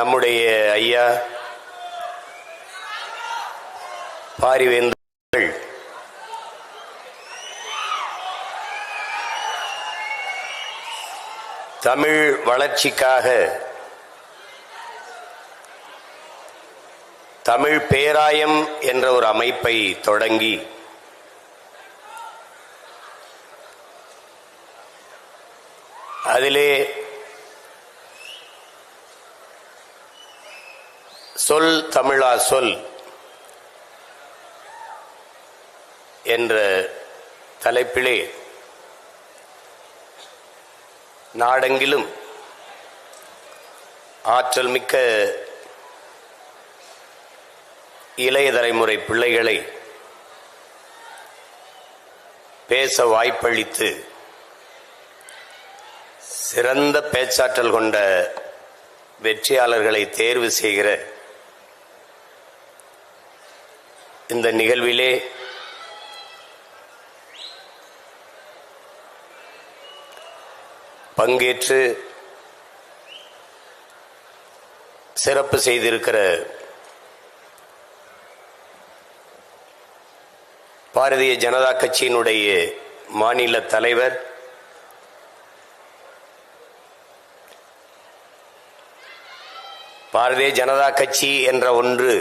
நம்முடைய ஐயா பாரிவேந்தர்கள் தமிழ் வளர்ச்சிக்காக தமிழ் பேராயம் என்ற ஒரு அமைப்பை தொடங்கி அதிலே சொல் தமிழா சொல் என்ற தலைப்பிலே நாடெங்கிலும் ஆற்றல் மிக்க இளைய தலைமுறை பிள்ளைகளை பேச வாய்ப்பளித்து சிறந்த பேச்சாற்றல் கொண்ட வெற்றியாளர்களை தேர்வு செய்கிற இந்த நிகழ்விலே பங்கேற்று சிறப்பு செய்திருக்கிற பாரதிய ஜனதா கட்சியினுடைய மாநில தலைவர் பாரதிய ஜனதா கட்சி என்ற ஒன்று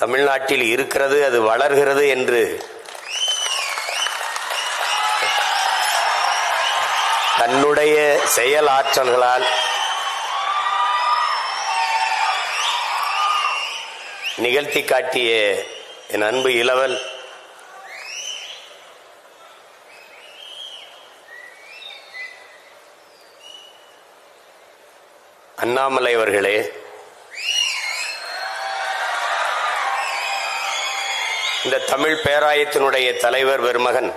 தமிழ்நாட்டில் இருக்கிறது, அது வளர்கிறது என்று தன்னுடைய செயல் ஆற்றல்களால் நிகழ்த்தி காட்டிய என் அன்பு இளவல் அண்ணாமலை அவர்களே, இந்த தமிழ் பேராயத்தினுடைய தலைவர் பெருமகன்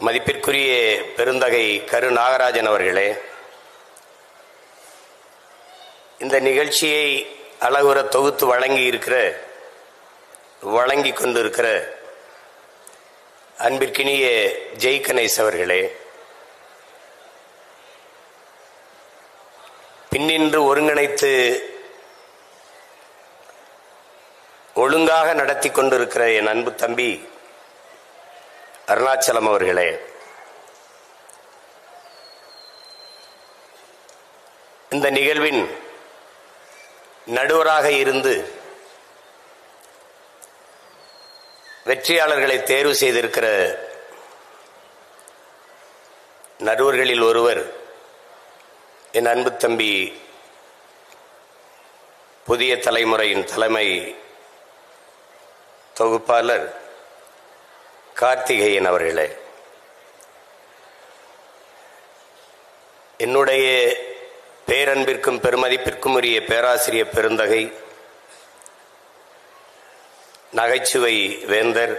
மதிப்பிற்குரிய பெருந்தகை கரு நாகராஜன் அவர்களே, இந்த நிகழ்ச்சியை அழகுற தொகுத்து வழங்கி கொண்டிருக்கிற அன்பிற்கினிய ஜெய் கணேஷ் அவர்களே, பின்னின்று ஒருங்கிணைத்து ஒழுங்காக நடத்தி கொண்டிருக்கிற என் அன்பு தம்பி அருணாச்சலம் அவர்களே, இந்த நிகழ்வின் நடுவராக இருந்து வெற்றியாளர்களை தேர்வு செய்திருக்கிற நடுவர்களில் ஒருவர் என் அன்பு தம்பி புதிய தலைமுறையின் தலைமை தொகுப்பாளர் கார்த்திகேயன் அவர்களே, என்னுடைய பேரன்பிற்கும் பெருமதிப்பிற்கும் உரிய பேராசிரியர் பெருந்தகை நகைச்சுவை வேந்தர்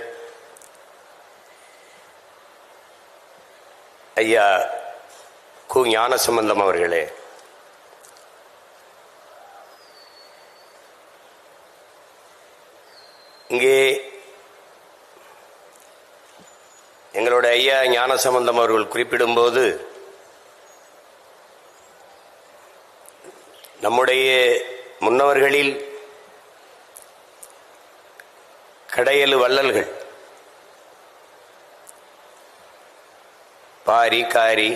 ஐயா கு ஞானசம்பந்தம் அவர்களே, இங்கே எங்களுடைய ஐயா ஞானசம்பந்தம் அவர்கள் குறிப்பிடும்போது நம்முடைய முன்னவர்களில் கடையெழு வள்ளல்கள் பாரி காரி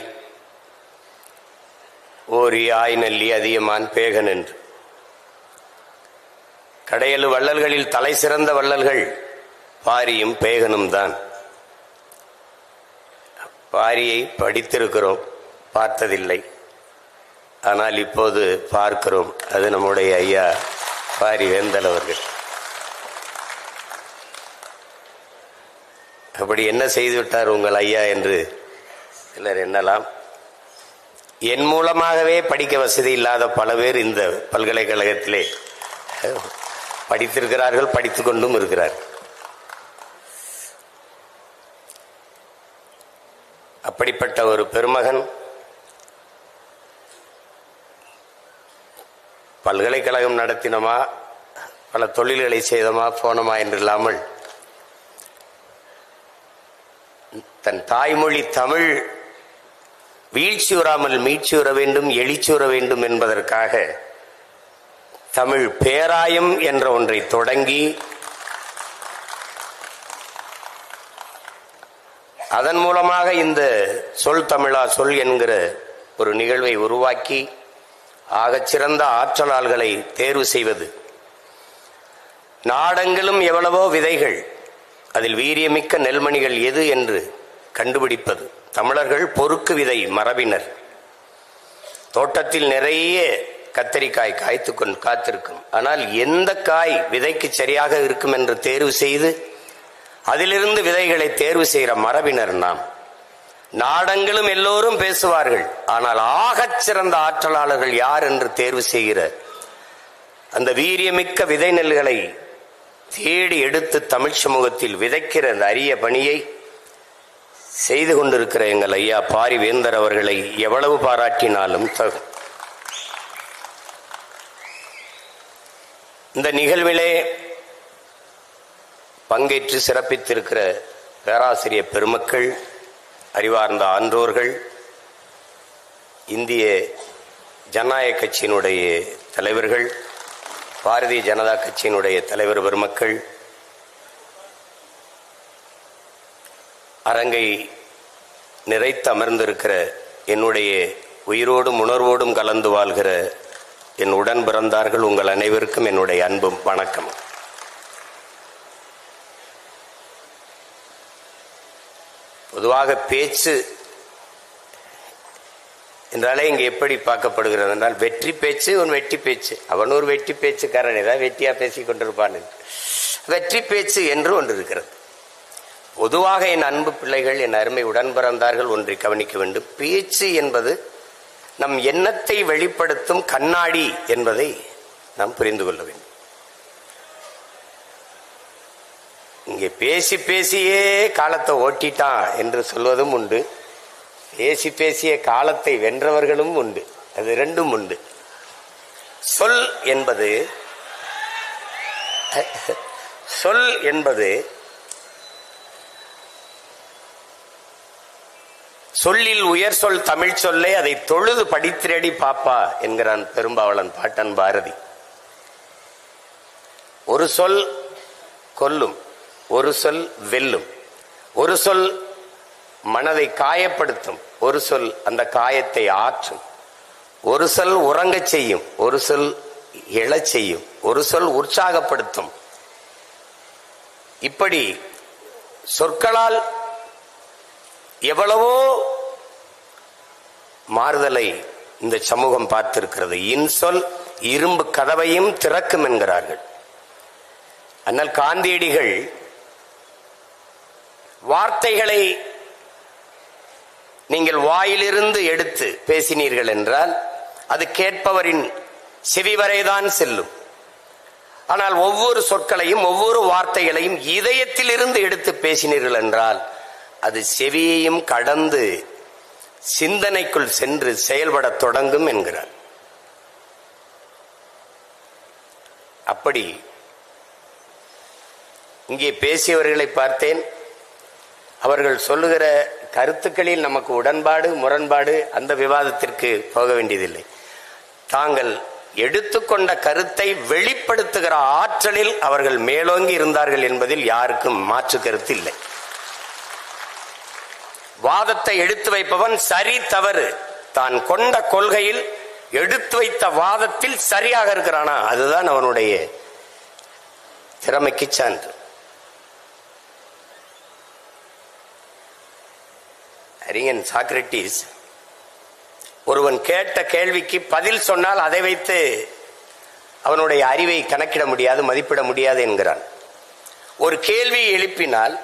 ஓரி ஆய்நல்லி அதியமான் பேகன் என்று கடையெழு வள்ளல்களில் தலை சிறந்த வள்ளல்கள் பாரியும் பேகனும் தான். பாரியை படித்திருக்கிறோம், பார்த்ததில்லை, ஆனால் இப்போது பார்க்கிறோம். அது நம்முடைய ஐயா பாரிவேந்தர் அவர்கள். அப்படி என்ன செய்துவிட்டார் உங்கள் ஐயா என்று சிலர் எண்ணலாம். என் மூலமாகவே படிக்க வசதி இல்லாத பல பேர் இந்த பல்கலைக்கழகத்திலே படித்திருக்கிறார்கள், படித்துக் கொண்டும் இருக்கிறார்கள். அப்படிப்பட்ட ஒரு பெருமகன் பல்கலைக்கழகம் நடத்தினோமா, பல தொழில்களை செய்தோமா, போனோமா என்று இல்லாமல் தன் தாய்மொழி தமிழ் வீழ்ச்சியுறாமல் மீட்சியுற வேண்டும், எழுச்சியுற வேண்டும் என்பதற்காக தமிழ் பேராயம் என்ற ஒன்றை தொடங்கி அதன் மூலமாக இந்த சொல் தமிழா சொல் என்கிற ஒரு நிகழ்வை உருவாக்கி ஆகச்சிறந்த ஆற்றலாளர்களை தேர்வு செய்வது. நாடெங்கிலும் எவ்வளவோ விதைகள், அதில் வீரியமிக்க நெல்மணிகள் எது என்று கண்டுபிடிப்பது. தமிழர்கள் பொறுக்கு விதை மரபினர். தோட்டத்தில் நிறைய கத்தரிக்காய் காய்த்து காத்திருக்கும். ஆனால் எந்த காய் விதைக்கு சரியாக இருக்கும் என்று தேர்வு செய்து அதிலிருந்து விதைகளை தேர்வு செய்கிற மரபினர் நாம். நாடெங்கிலும் எல்லோரும் பேசுவார்கள், ஆனால் ஆகச் சிறந்த ஆற்றலாளர்கள் யார் என்று தேர்வு செய்கிற அந்த வீரியமிக்க விதை நெல்களை தேடி எடுத்து தமிழ் சமூகத்தில் விதைக்கிற அந்த அரிய பணியை செய்து கொண்டிருக்கிற எங்கள் ஐயா பாரிவேந்தர் அவர்களை எவ்வளவு பாராட்டினாலும் தகும். இந்த நிகழ்விலே பங்கேற்று சிறப்பித்திருக்கிற பேராசிரியர் பெருமக்கள், அறிவார்ந்த ஆன்றோர்கள், இந்திய ஜனநாயக கட்சியினுடைய தலைவர்கள், பாரதிய ஜனதா கட்சியினுடைய தலைவர் பெருமக்கள், அரங்கை நிறைத்து அமர்ந்திருக்கிற என்னுடைய உயிரோடும் உணர்வோடும் கலந்து வாழ்கிற என் உடன் பிறந்தார்கள், உங்கள் அனைவருக்கும் என்னுடைய அன்பும் வணக்கம். பொதுவாக பேச்சு என்றாலே இங்கே எப்படி பார்க்கப்படுகிறது என்றால், வெற்றி பேச்சு உன் வெட்டி பேச்சு, அவன் ஒரு வெட்டி பேச்சுக்காரன், ஏதாவது வெட்டியா பேசி கொண்டிருப்பான். வெற்றி பேச்சு என்று ஒன்று இருக்கிறது. பொதுவாக என் அன்பு பிள்ளைகள், என் அருமை உடன் பிறந்தார்கள், ஒன்றை கவனிக்க வேண்டும். பேச்சு என்பது நம் எண்ணத்தை வெளிப்படுத்தும் கண்ணாடி என்பதை நாம் புரிந்து கொள்ள வேண்டும். இங்கே பேசி பேசியே காலத்தை ஓட்டிட்டான் என்று சொல்வதும் உண்டு, பேசி பேசிய காலத்தை வென்றவர்களும் உண்டு. அது ரெண்டும் உண்டு. சொல் என்பது சொல்லில் உயர் சொல் தமிழ் சொல்லை, அதை தொழுது படித்திரடி பாப்பா என்கிறான் பெரும்பாவளன் பாட்டன் பாரதி. ஒரு சொல் கொல்லும், ஒரு சொல் வெல்லும், ஒரு சொல் மனதை காயப்படுத்தும், ஒரு சொல் அந்த காயத்தை ஆற்றும், ஒரு சொல் உறங்கச் செய்யும், ஒரு சொல் எழச் செய்யும், ஒரு சொல் உற்சாகப்படுத்தும். இப்படி சொற்களால் எவ்வளவோ மாறுதலை இந்த சமூகம் பார்த்திருக்கிறது. இன்சொல் இரும்பு கதவையும் திறக்கும் என்கிறார்கள். ஆனால் காந்தியடிகள் வார்த்தைகளை நீங்கள் வாயிலிருந்து எடுத்து பேசினீர்கள் என்றால் அது கேட்பவரின் செவி வரைதான் செல்லும். ஆனால் ஒவ்வொரு சொற்களையும் ஒவ்வொரு வார்த்தைகளையும் இதயத்திலிருந்து எடுத்து பேசினீர்கள் என்றால் அது செவியையும் கடந்து சிந்தனைக்குள் சென்று செயல்பட தொடங்கும் என்கிறார். அப்படி இங்கே பேசியவர்களை பார்த்தேன். அவர்கள் சொல்லுகிற கருத்துக்களில் நமக்கு உடன்பாடு முரண்பாடு அந்த விவாதத்திற்கு போக வேண்டியதில்லை. தாங்கள் எடுத்துக்கொண்ட கருத்தை வெளிப்படுத்துகிற ஆற்றலில் அவர்கள் மேலோங்கி இருந்தார்கள் என்பதில் யாருக்கும் மாற்று கருத்து இல்லை. வாதத்தை எடுத்து வைப்பவன் சரி தவறு தான் கொண்ட கொள்கையில் எடுத்து வைத்த வாதத்தில் சரியாக இருக்கிறானா அதுதான் அவனுடைய திறமைக்கு சான்று. அறிஞன் சாக்ரட்டிஸ் ஒருவன் கேட்ட கேள்விக்கு பதில் சொன்னால் அதை வைத்து அவனுடைய அறிவை கணக்கிட முடியாது, மதிப்பிட முடியாது என்கிறான். ஒரு கேள்வியை எழுப்பினால்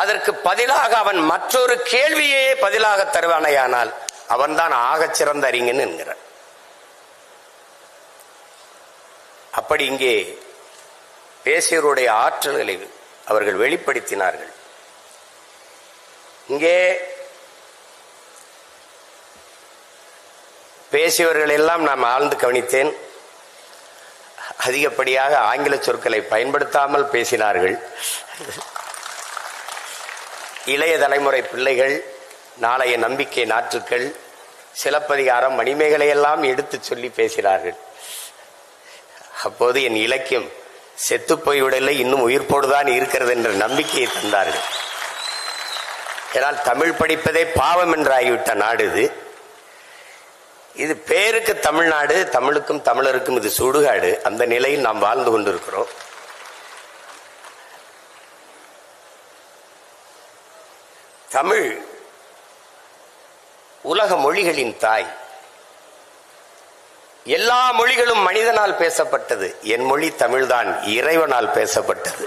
அதற்கு பதிலாக அவன் மற்றொரு கேள்வியே பதிலாக தருவானையானால் அவன்தான் ஆகச் சிறந்த அறிஞன் என்கிறான். அப்படி இங்கே பேசியவருடைய ஆற்றல்களை அவர்கள் வெளிப்படுத்தினார்கள். இங்கே பேசியவர்கள் எல்லாம் நாம் ஆழ்ந்து கவனித்தேன். அதிகப்படியாக ஆங்கில சொற்களை பயன்படுத்தாமல் பேசினார்கள். இளைய தலைமுறை பிள்ளைகள், நாளைய நம்பிக்கை நாற்றுக்கள், சிலப்பதிகாரம், மணிமேகலை எல்லாம் எடுத்து சொல்லி பேசினார்கள். அப்போது என் இலக்கியம் செத்து போய்விடலை, இன்னும் உயிர்ப்போடுதான் இருக்கிறது என்ற நம்பிக்கையை தந்தார்கள். ஏனால் தமிழ் படிப்பதே பாவம் என்று ஆகிவிட்ட நாடு இது. இது பேருக்கு தமிழ்நாடு, தமிழுக்கும் தமிழருக்கும் இது சுடுகாடு. அந்த நிலையில் நாம் வாழ்ந்து கொண்டிருக்கிறோம். தமிழ் உலக மொழிகளின் தாய். எல்லா மொழிகளும் மனிதனால் பேசப்பட்டது. என் மொழி தமிழ்தான் இறைவனால் பேசப்பட்டது.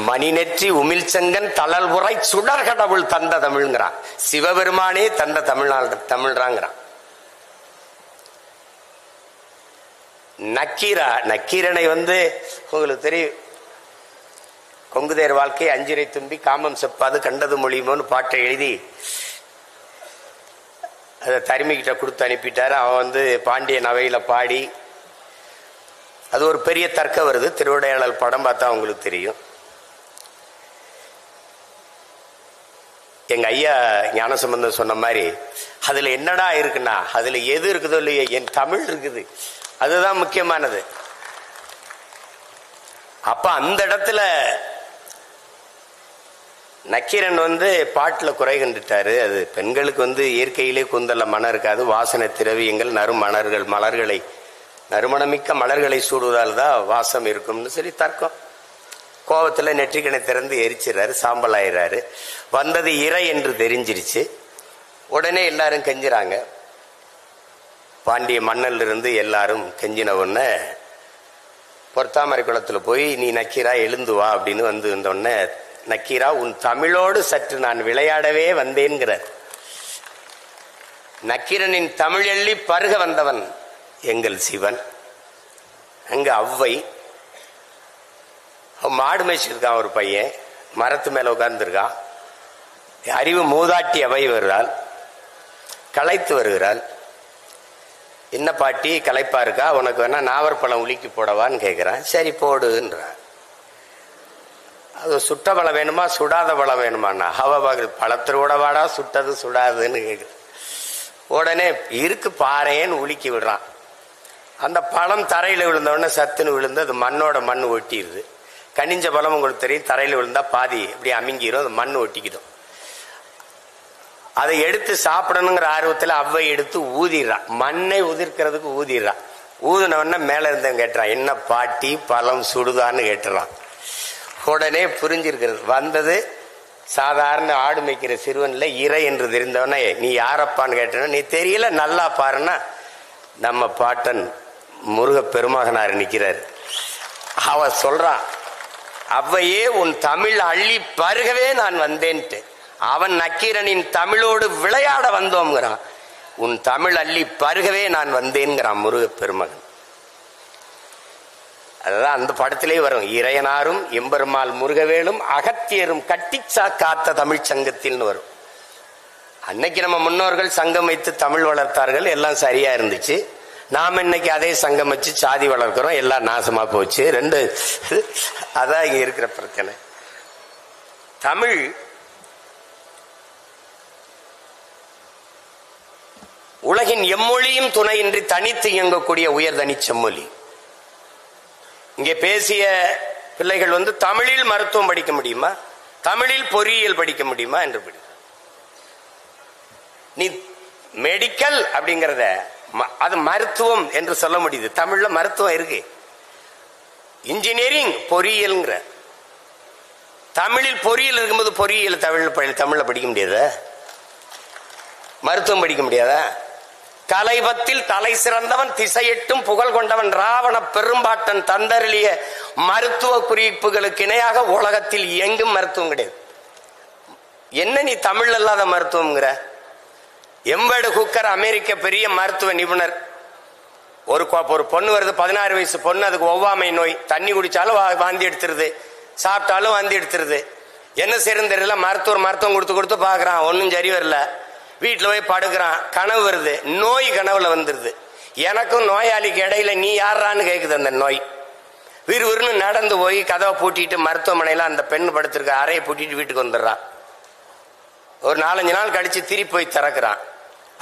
மணிநெற்றி உமிழ்ச்செங்கன் தளல்புரை சுடர் கடவுள் தந்த தமிழ்ங்கிறான். சிவபெருமானே தந்த தமிழ்றாங்கிறான். நக்கீரனை உங்களுக்கு தெரியும், கொங்குதேர் வாழ்க்கை அஞ்சிரை தும்பி காமம் செப்பாது கண்டது மொழிமோன்னு பாட்டை எழுதி அதை தருமிக்கிட்ட கொடுத்து அனுப்பிட்டாரு. அவன் பாண்டியன் அவையில பாடி, அது ஒரு பெரிய தர்க்கம் வருது. திருவிடையாளர் படம் பார்த்தா உங்களுக்கு தெரியும். எங்க ஐயா ஞானசம்பந்தம் சொன்ன மாதிரி அதுல என்னடா இருக்குன்னா, அதுல எது இருக்குதோ இல்லையோ என் தமிழ் இருக்குது, அதுதான் முக்கியமானது. அப்ப அந்த இடத்துல நக்கீரன் பாட்டுல குறை கண்டுட்டாரு. அது பெண்களுக்கு இயற்கையிலே கூந்தல்ல மனம் இருக்காது, வாசனை திரவியங்கள் மலர்களை நறுமணமிக்க மலர்களை சூடுவதால் தான் வாசம் இருக்கும்னு சொல்லி தர்க்கம். கோபத்துல நெற்றிக்கணை திறந்து எரிச்சிடறாரு, சாம்பல் ஆயிடுறாரு. வந்தது இறை என்று தெரிஞ்சிருச்சு. உடனே எல்லாரும் கெஞ்சுறாங்க. பாண்டிய மன்னல்ல இருந்து எல்லாரும் கெஞ்சின உடனே பொற்தாமரை குளத்துல போய் நீ நக்கீரா எழுந்து வா அப்படின்னு வந்தோடனே, நக்கீரா உன் தமிழோடு சற்று நான் விளையாடவே வந்தேன்கிறார். நக்கீரனின் தமிழ் எள்ளி பருக வந்தவன் எங்கள் சிவன். அங்க அவ்வை மாடு மேய்ச்சிருக்கான். ஒரு பையன் மரத்து மேல உட்கார்ந்துருக்கான். அறிவு மூதாட்டி அவை வருகிறாள், களைத்து வருகிறாள். என்ன பாட்டி களைப்பா இருக்கா, உனக்கு வேணா நாவற்பழம் உலுக்கி போடவான்னு கேட்கிறான். சரி போடுன்றான். அது சுட்ட பழம் வேணுமா சுடாத பழம் வேணுமாண்ணா? பழத்திற்கூட வாடா சுட்டது சுடாதுன்னு கேட்குற. உடனே இருக்கு பாறேன்னு உலுக்கி விடுறான். அந்த பழம் தரையில் விழுந்தோடனே சத்துன்னு விழுந்து அது மண்ணோட மண் ஒட்டிடுது. கனிஞ்ச பழம் உங்களுக்கு தெரியும், தரையில் விழுந்தா பாதி இப்படி அமுங்கிரும், அது மண் ஒட்டிக்கிடும். அதை எடுத்து சாப்பிடணுங்கிற ஆர்வத்தில் அவ்வை எடுத்து ஊதிடுறான். மண்ணை உதிர்க்கிறதுக்கு ஊதிடுறான். ஊதினவன மேல இருந்தவன் கேட்டுறான், என்ன பாட்டி பழம் சுடுதான்னு கேட்டுறான். உடனே புரிஞ்சிருக்கிறது. வந்தது சாதாரண ஆடு மேய்க்கிற சிறுவன்ல இறை என்று தெரிந்தவன, நீ யாரப்பான்னு கேட்டன, நீ தெரியல நல்லா பாருன்னா நம்ம பாட்டன் முருக பெருமகனார் நிற்கிறார். அவ சொல்றான், அவ்வையே உன் தமிழ் அள்ளி பருகவே நான் வந்தேன்ட்டு. அவன் நக்கீரனின் தமிழோடு விளையாட வந்தோம்ங்கிறான். உன் தமிழ் அள்ளி பருகவே நான் வந்தேன்கிறான் முருக பெருமகன். அதுதான் அந்த படத்திலே வரும். இறையனாரும் எம்பெருமாள் முருகவேலும் அகத்தியரும் கட்டிச்சா காத்த தமிழ் சங்கத்தில் வரும். அன்னைக்கு நம்ம முன்னோர்கள் சங்கம் வைத்து தமிழ் வளர்த்தார்கள், எல்லாம் சரியா இருந்துச்சு. நாம் இன்னைக்கு அதே சங்கம் வச்சு சாதி வளர்க்கிறோம், எல்லாம் நாசமா போச்சு. ரெண்டு அதான் இங்க இருக்கிற பிரச்சனை. தமிழ் உலகின் எம்மொழியும் துணையின்றி தனித்து இயங்கக்கூடிய உயர்தனி செம்மொழி. இங்கே பேசிய பிள்ளைகள் தமிழில் மருத்துவம் படிக்க முடியுமா, தமிழில் பொறியியல் படிக்க முடியுமா என்று நீ மெடிக்கல் அப்படிங்கிறத அது மருத்துவம் என்று சொல்ல முடியுது. தமிழ்ல மருத்துவம் இருக்கு. இன்ஜினியரிங் பொறியியல்ங்கிற தமிழில் பொறியியல் இருக்கும்போது பொறியியல் தமிழ்ல படிக்க முடியாதா? மருத்துவம் படிக்க முடியாதா? கலைபத்தில் தலை சிறந்தவன் திசையெட்டும் புகழ் கொண்டவன் ராவண பெரும்பாட்டன் தந்தருளிய மருத்துவ குறிப்புகளுக்கு இணையாக உலகத்தில் எங்கும் மருத்துவம் கிடையாது. என்ன நீ தமிழ் அல்லாத மருத்துவம்ங்கிற? எம்பேடு குக்கர் அமெரிக்க பெரிய மருத்துவ நிபுணர். ஒரு பொண்ணு வருது, 16 வயசு பொண்ணு, அதுக்கு ஒவ்வாமை நோய். தண்ணி குடிச்சாலும் வாந்தி எடுத்துருது, சாப்பிட்டாலும் வாந்தி எடுத்துருது. என்ன செய்யறது தெரியல. மருத்துவம் கொடுத்து பாக்குறான், ஒன்னும் சரி வரல. வீட்டுல போய் படுக்கிறான், கனவு வருது. நோய் கனவுல வந்துருது. எனக்கும் நோயாளிக்கு இடையில நீ யாரான்னு கேக்குது அந்த நோய். விறுவிறுன்னு நடந்து போய் கதவை பூட்டிட்டு மருத்துவமனையில அந்த பெண்ணு படுத்திருக்க அறையை பூட்டிட்டு வீட்டுக்கு வந்துடுறான். ஒரு 4-5 நாள் கழிச்சு திருப்பி போய் திறக்கிறான்.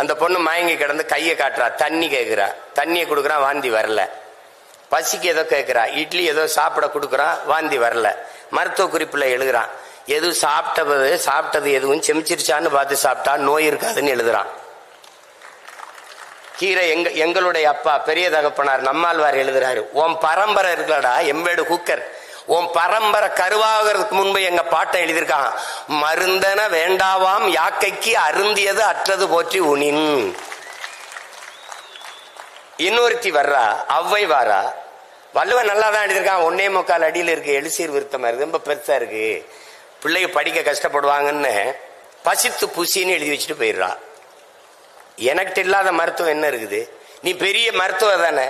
அந்த பொண்ணு மயங்கி கிடந்து கையை காட்டுறா, தண்ணி கேட்குறா, தண்ணியை கொடுக்குறான், வாந்தி வரல. பசிக்கு ஏதோ கேட்குறா, இட்லி ஏதோ சாப்பிட கொடுக்குறான், வாந்தி வரல. மருத்துவ குறிப்பில் எழுதுறான், எதுவும் சாப்பிட்டது எதுவும் செமிச்சிருச்சான்னு பார்த்து சாப்பிட்டா நோய் இருக்காதுன்னு எழுதுறான். கீரை எங்களுடைய அப்பா பெரிய தகப்பனார் நம்மாழ்வார் எழுதுறாரு, உன் பரம்பரை இருக்கலடா எம்பேடு குக்கர், உன் பரம்பரை கருவாகிறதுக்கு முன்பு எங்க பாட்டை எழுதியிருக்கான், மருந்தன வேண்டாவாம் யாக்கைக்கு அருந்தியது அற்றது போற்றி உனின். இன்னொருத்தி வர்றா, அவ்வை வாரா, வள்ளுவன் நல்லா தான் எழுதியிருக்கான், 1.25 அடியில் இருக்கு, எழுசீர் விருத்தமா இருக்கு, ரொம்ப பெருசா இருக்கு, பிள்ளைங்க படிக்க கஷ்டப்படுவாங்கன்னு பசித்து புசின்னு எழுதி வச்சுட்டு போயிடுறா. எனக்கு இல்லாத மருத்துவம் என்ன இருக்குது? நீ பெரிய மருத்துவ தானே,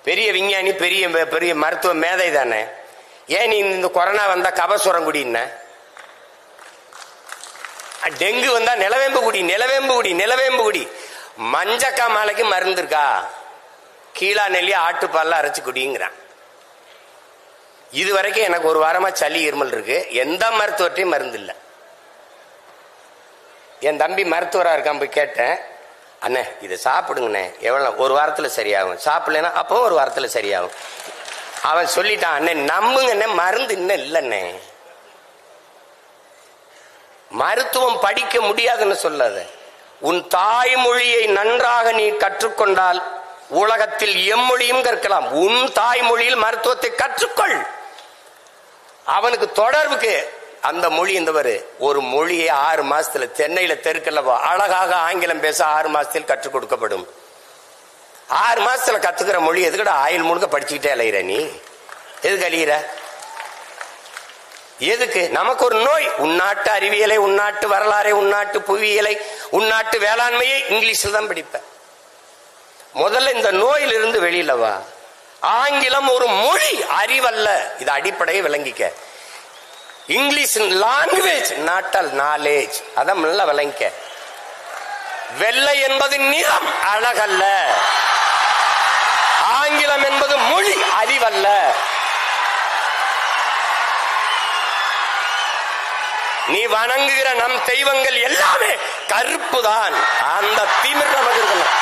பெரிய விஞ்ஞானி, பெரிய பெரிய மருத்துவ மேதை தானே, ஏன் நீ இந்த கொரோனா வந்தா கபசுரம் குடின, டெங்கு வந்தா நிலவேம்பு குடி, நிலவேம்பு குடி, நிலவேம்பு குடி, மஞ்சக்கா மாலைக்கு மருந்து இருக்கா, கீழா நெல்லி ஆட்டுப்பால்லாம் அரைச்சு குடிங்கிறான். இது வரைக்கும் எனக்கு ஒரு வாரமா சளி இருமல் இருக்கு, எந்த மருத்துவத்தையும் மருந்து இல்லை. என் தம்பி மருத்துவராக இருக்கான், போய் கேட்டேன், அண்ணே இதை சாப்பிடுங்கண்ணே, எவ்வளோ, ஒரு வாரத்தில் சரியாகும், சாப்பிடலன்னா அப்பவும் ஒரு வாரத்தில் சரியாகும். அவன் சொல்லிட்டான், அண்ணே நம்புங்கண்ணே மருந்து இன்னும் இல்லைண்ணே, மருத்துவம் படிக்க முடியாதுன்னு சொல்லாத, உன் தாய்மொழியை நன்றாக நீ கற்றுக்கொண்டால் உலகத்தில் எம்மொழியும் கற்கலாம். உன் தாய்மொழியில் மருத்துவத்தை கற்றுக்கொள். அவனுக்கு தொடர்புக்கு அந்த மொழி இந்தவரு ஒரு மொழியை 6 மாசத்துல தென்னையில தெருக்கல்ல அழகாக ஆங்கிலம் பேச 6 மாசத்தில் கற்றுக் கொடுக்கப்படும். 6 மாசத்துல கத்துக்கிற மொழி எதுக்கட ஆயுள் முழுக்க படிச்சுக்கிட்டே அலையிற, நீ எதுக்கு அழியிற, எதுக்கு? நமக்கு ஒரு நோய், உள்நாட்டு அறிவியலை, உள்நாட்டு வரலாறை, உள்நாட்டு புவியியலை, உள்நாட்டு வேளாண்மையை இங்கிலீஷில் தான் படிப்ப. முதல்ல இந்த நோயிலிருந்து வெளியில வா. ஆங்கிலம் ஒரு மொழி, அறிவல்ல, இது அடிப்படையை விளங்கிக்க. இங்கிலீஷ் லாங்குவேஜ், நாட் நாலேஜ், அதான் நல்லா விளங்கிக்க. வெள்ளை என்பது நிறம், அழகல்ல. ஆங்கிலம் என்பது மொழி, அறிவல்ல. நீ வணங்குகிற நம் தெய்வங்கள் எல்லாமே கருப்பு தான். அந்த திமிர் நமக்கு இருக்கணும்.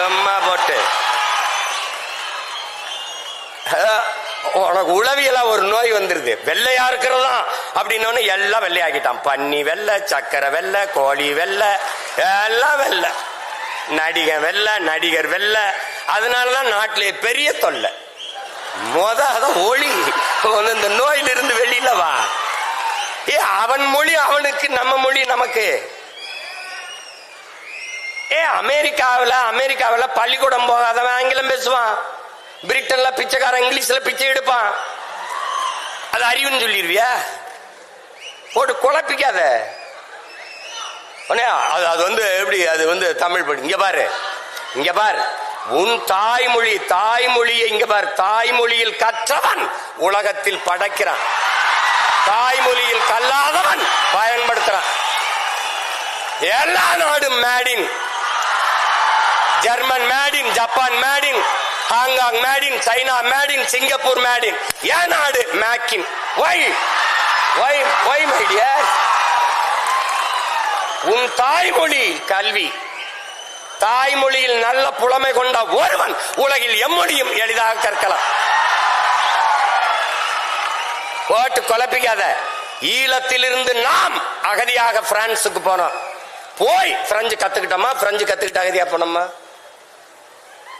அம்மா போட்டு உனக்கு உளவியலா ஒரு நோய் வந்துருது, வெள்ளையா இருக்கிறதா அப்படின்னு எல்லாம் வெள்ளையாக்கிட்டான். பன்னி வெள்ளை, சக்கரை வெள்ளை, கோழி வெள்ளை, எல்லாம் வெள்ளை, நடிகர் வெள்ளை, நடிகர் வெள்ளை. அதனாலதான் நாட்டிலே பெரிய தொல்லை. அதான் ஒளி, இந்த நோயிலிருந்து வெளியில வா. அவன் மொழி அவனுக்கு, நம்ம மொழி நமக்கு. அமெரிக்காவில் பள்ளிக்கூடம் போகாதவன் ஆங்கிலம் பேசுவான், பிரிட்டன்ல பிச்சைக்காரன் இங்கிலீஷ்ல பிச்சை எடுப்பான். அது அறிவுன்னு சொல்லிடுவியா? போட்டு குழப்பிக்காத. அது எப்படி, அது தமிழ் படி. இங்க பாரு, இங்க பாரு, உன் தாய்மொழி, தாய்மொழியை இங்க பாரு. தாய்மொழியில் கற்றவன் உலகத்தில் படைக்கிறான், தாய்மொழியில் கல்லாதவன் பயன்படுத்துறான். எல்லா நாடும் maiden, German maiden, Japan maiden, Hong Kong maiden, China maiden, Singapore maiden. ஏன் நாடு மேக்கின்? மை டியர், உன் தாய்மொழி கல்வி, தாய்மொழியில் நல்ல புலமை கொண்ட ஒருவன் உலகில் எம்மொழியும் எளிதாக கற்கலாம். போட்டு குழப்பிக்காத. ஈழத்திலிருந்து நாம் அகதியாக பிரான்சுக்கு போனோம், போய் பிரெஞ்சு கத்துக்கிட்டோமா? பிரெஞ்சு கத்துக்கிட்ட அகதியா போனோமா?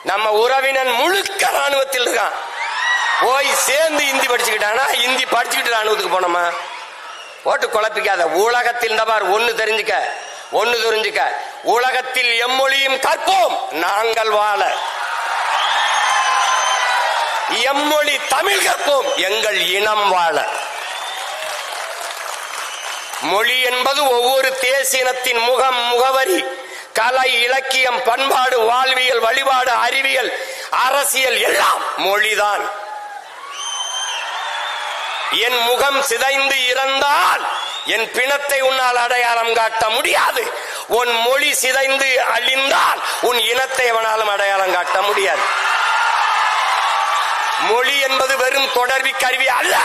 நம்ம உறவினன் முழுக்க ராணுவத்தில் இருக்கான், போய் சேர்ந்து இந்தி படிச்சுக்கிட்டானா? இந்தி படிச்சுக்கிட்டு ராணுவத்துக்கு போனோமா? போட்டு குழப்பிக்காத. உலகத்தில் ஒன்னு தெரிஞ்சுக்க, ஒன்னு தெரிஞ்சுக்க, உலகத்தில் எம்மொழியும் கற்போம் நாங்கள் வாழ. எம்மொழி தமிழ் கற்போம் எங்கள் இனம் வாழ. மொழி என்பது ஒவ்வொரு தேசியத்தின் முகம், முகவரி, கலை, இலக்கியம், பண்பாடு, வாழ்வியல், வழிபாடு, அறிவியல், அரசியல் எல்லாம் மொழிதான். என் முகம் சிதைந்து இறந்தால் என் பிணத்தை உன்னால் அடையாளம் காட்ட முடியாது. உன் மொழி சிதைந்து அழிந்தால் உன் இனத்தை எவனாலும் அடையாளம் காட்ட முடியாது. மொழி என்பது வெறும் தொடர்பி கருவி அல்ல.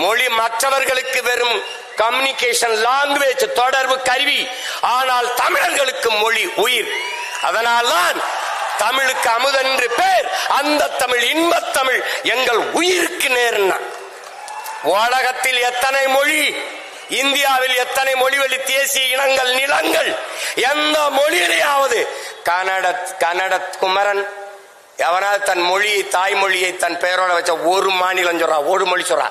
மொழி மற்றவர்களுக்கு வெறும் கம்யூனிகேஷன் லாங்குவேஜ், தொடர்பு கருவி. ஆனால் தமிழர்களுக்கு மொழி உயிர். அதனால்தான் தமிழுக்கு அமுதென்று பேர். அந்த தமிழ் இன்பத் தமிழ் எங்கள் உயிருக்கு நேர்னா. உலகத்தில் எத்தனை மொழி, இந்தியாவில் எத்தனை மொழிவழி தேசிய இனங்கள் நிலங்கள், எந்த மொழியிலேயாவது கன்னட குமரன் எவனாவது தன் மொழியை தாய்மொழியை தன் பெயரோட வச்ச ஒரு மாநிலம் சொல்றா, ஒரு மொழி சொல்றா.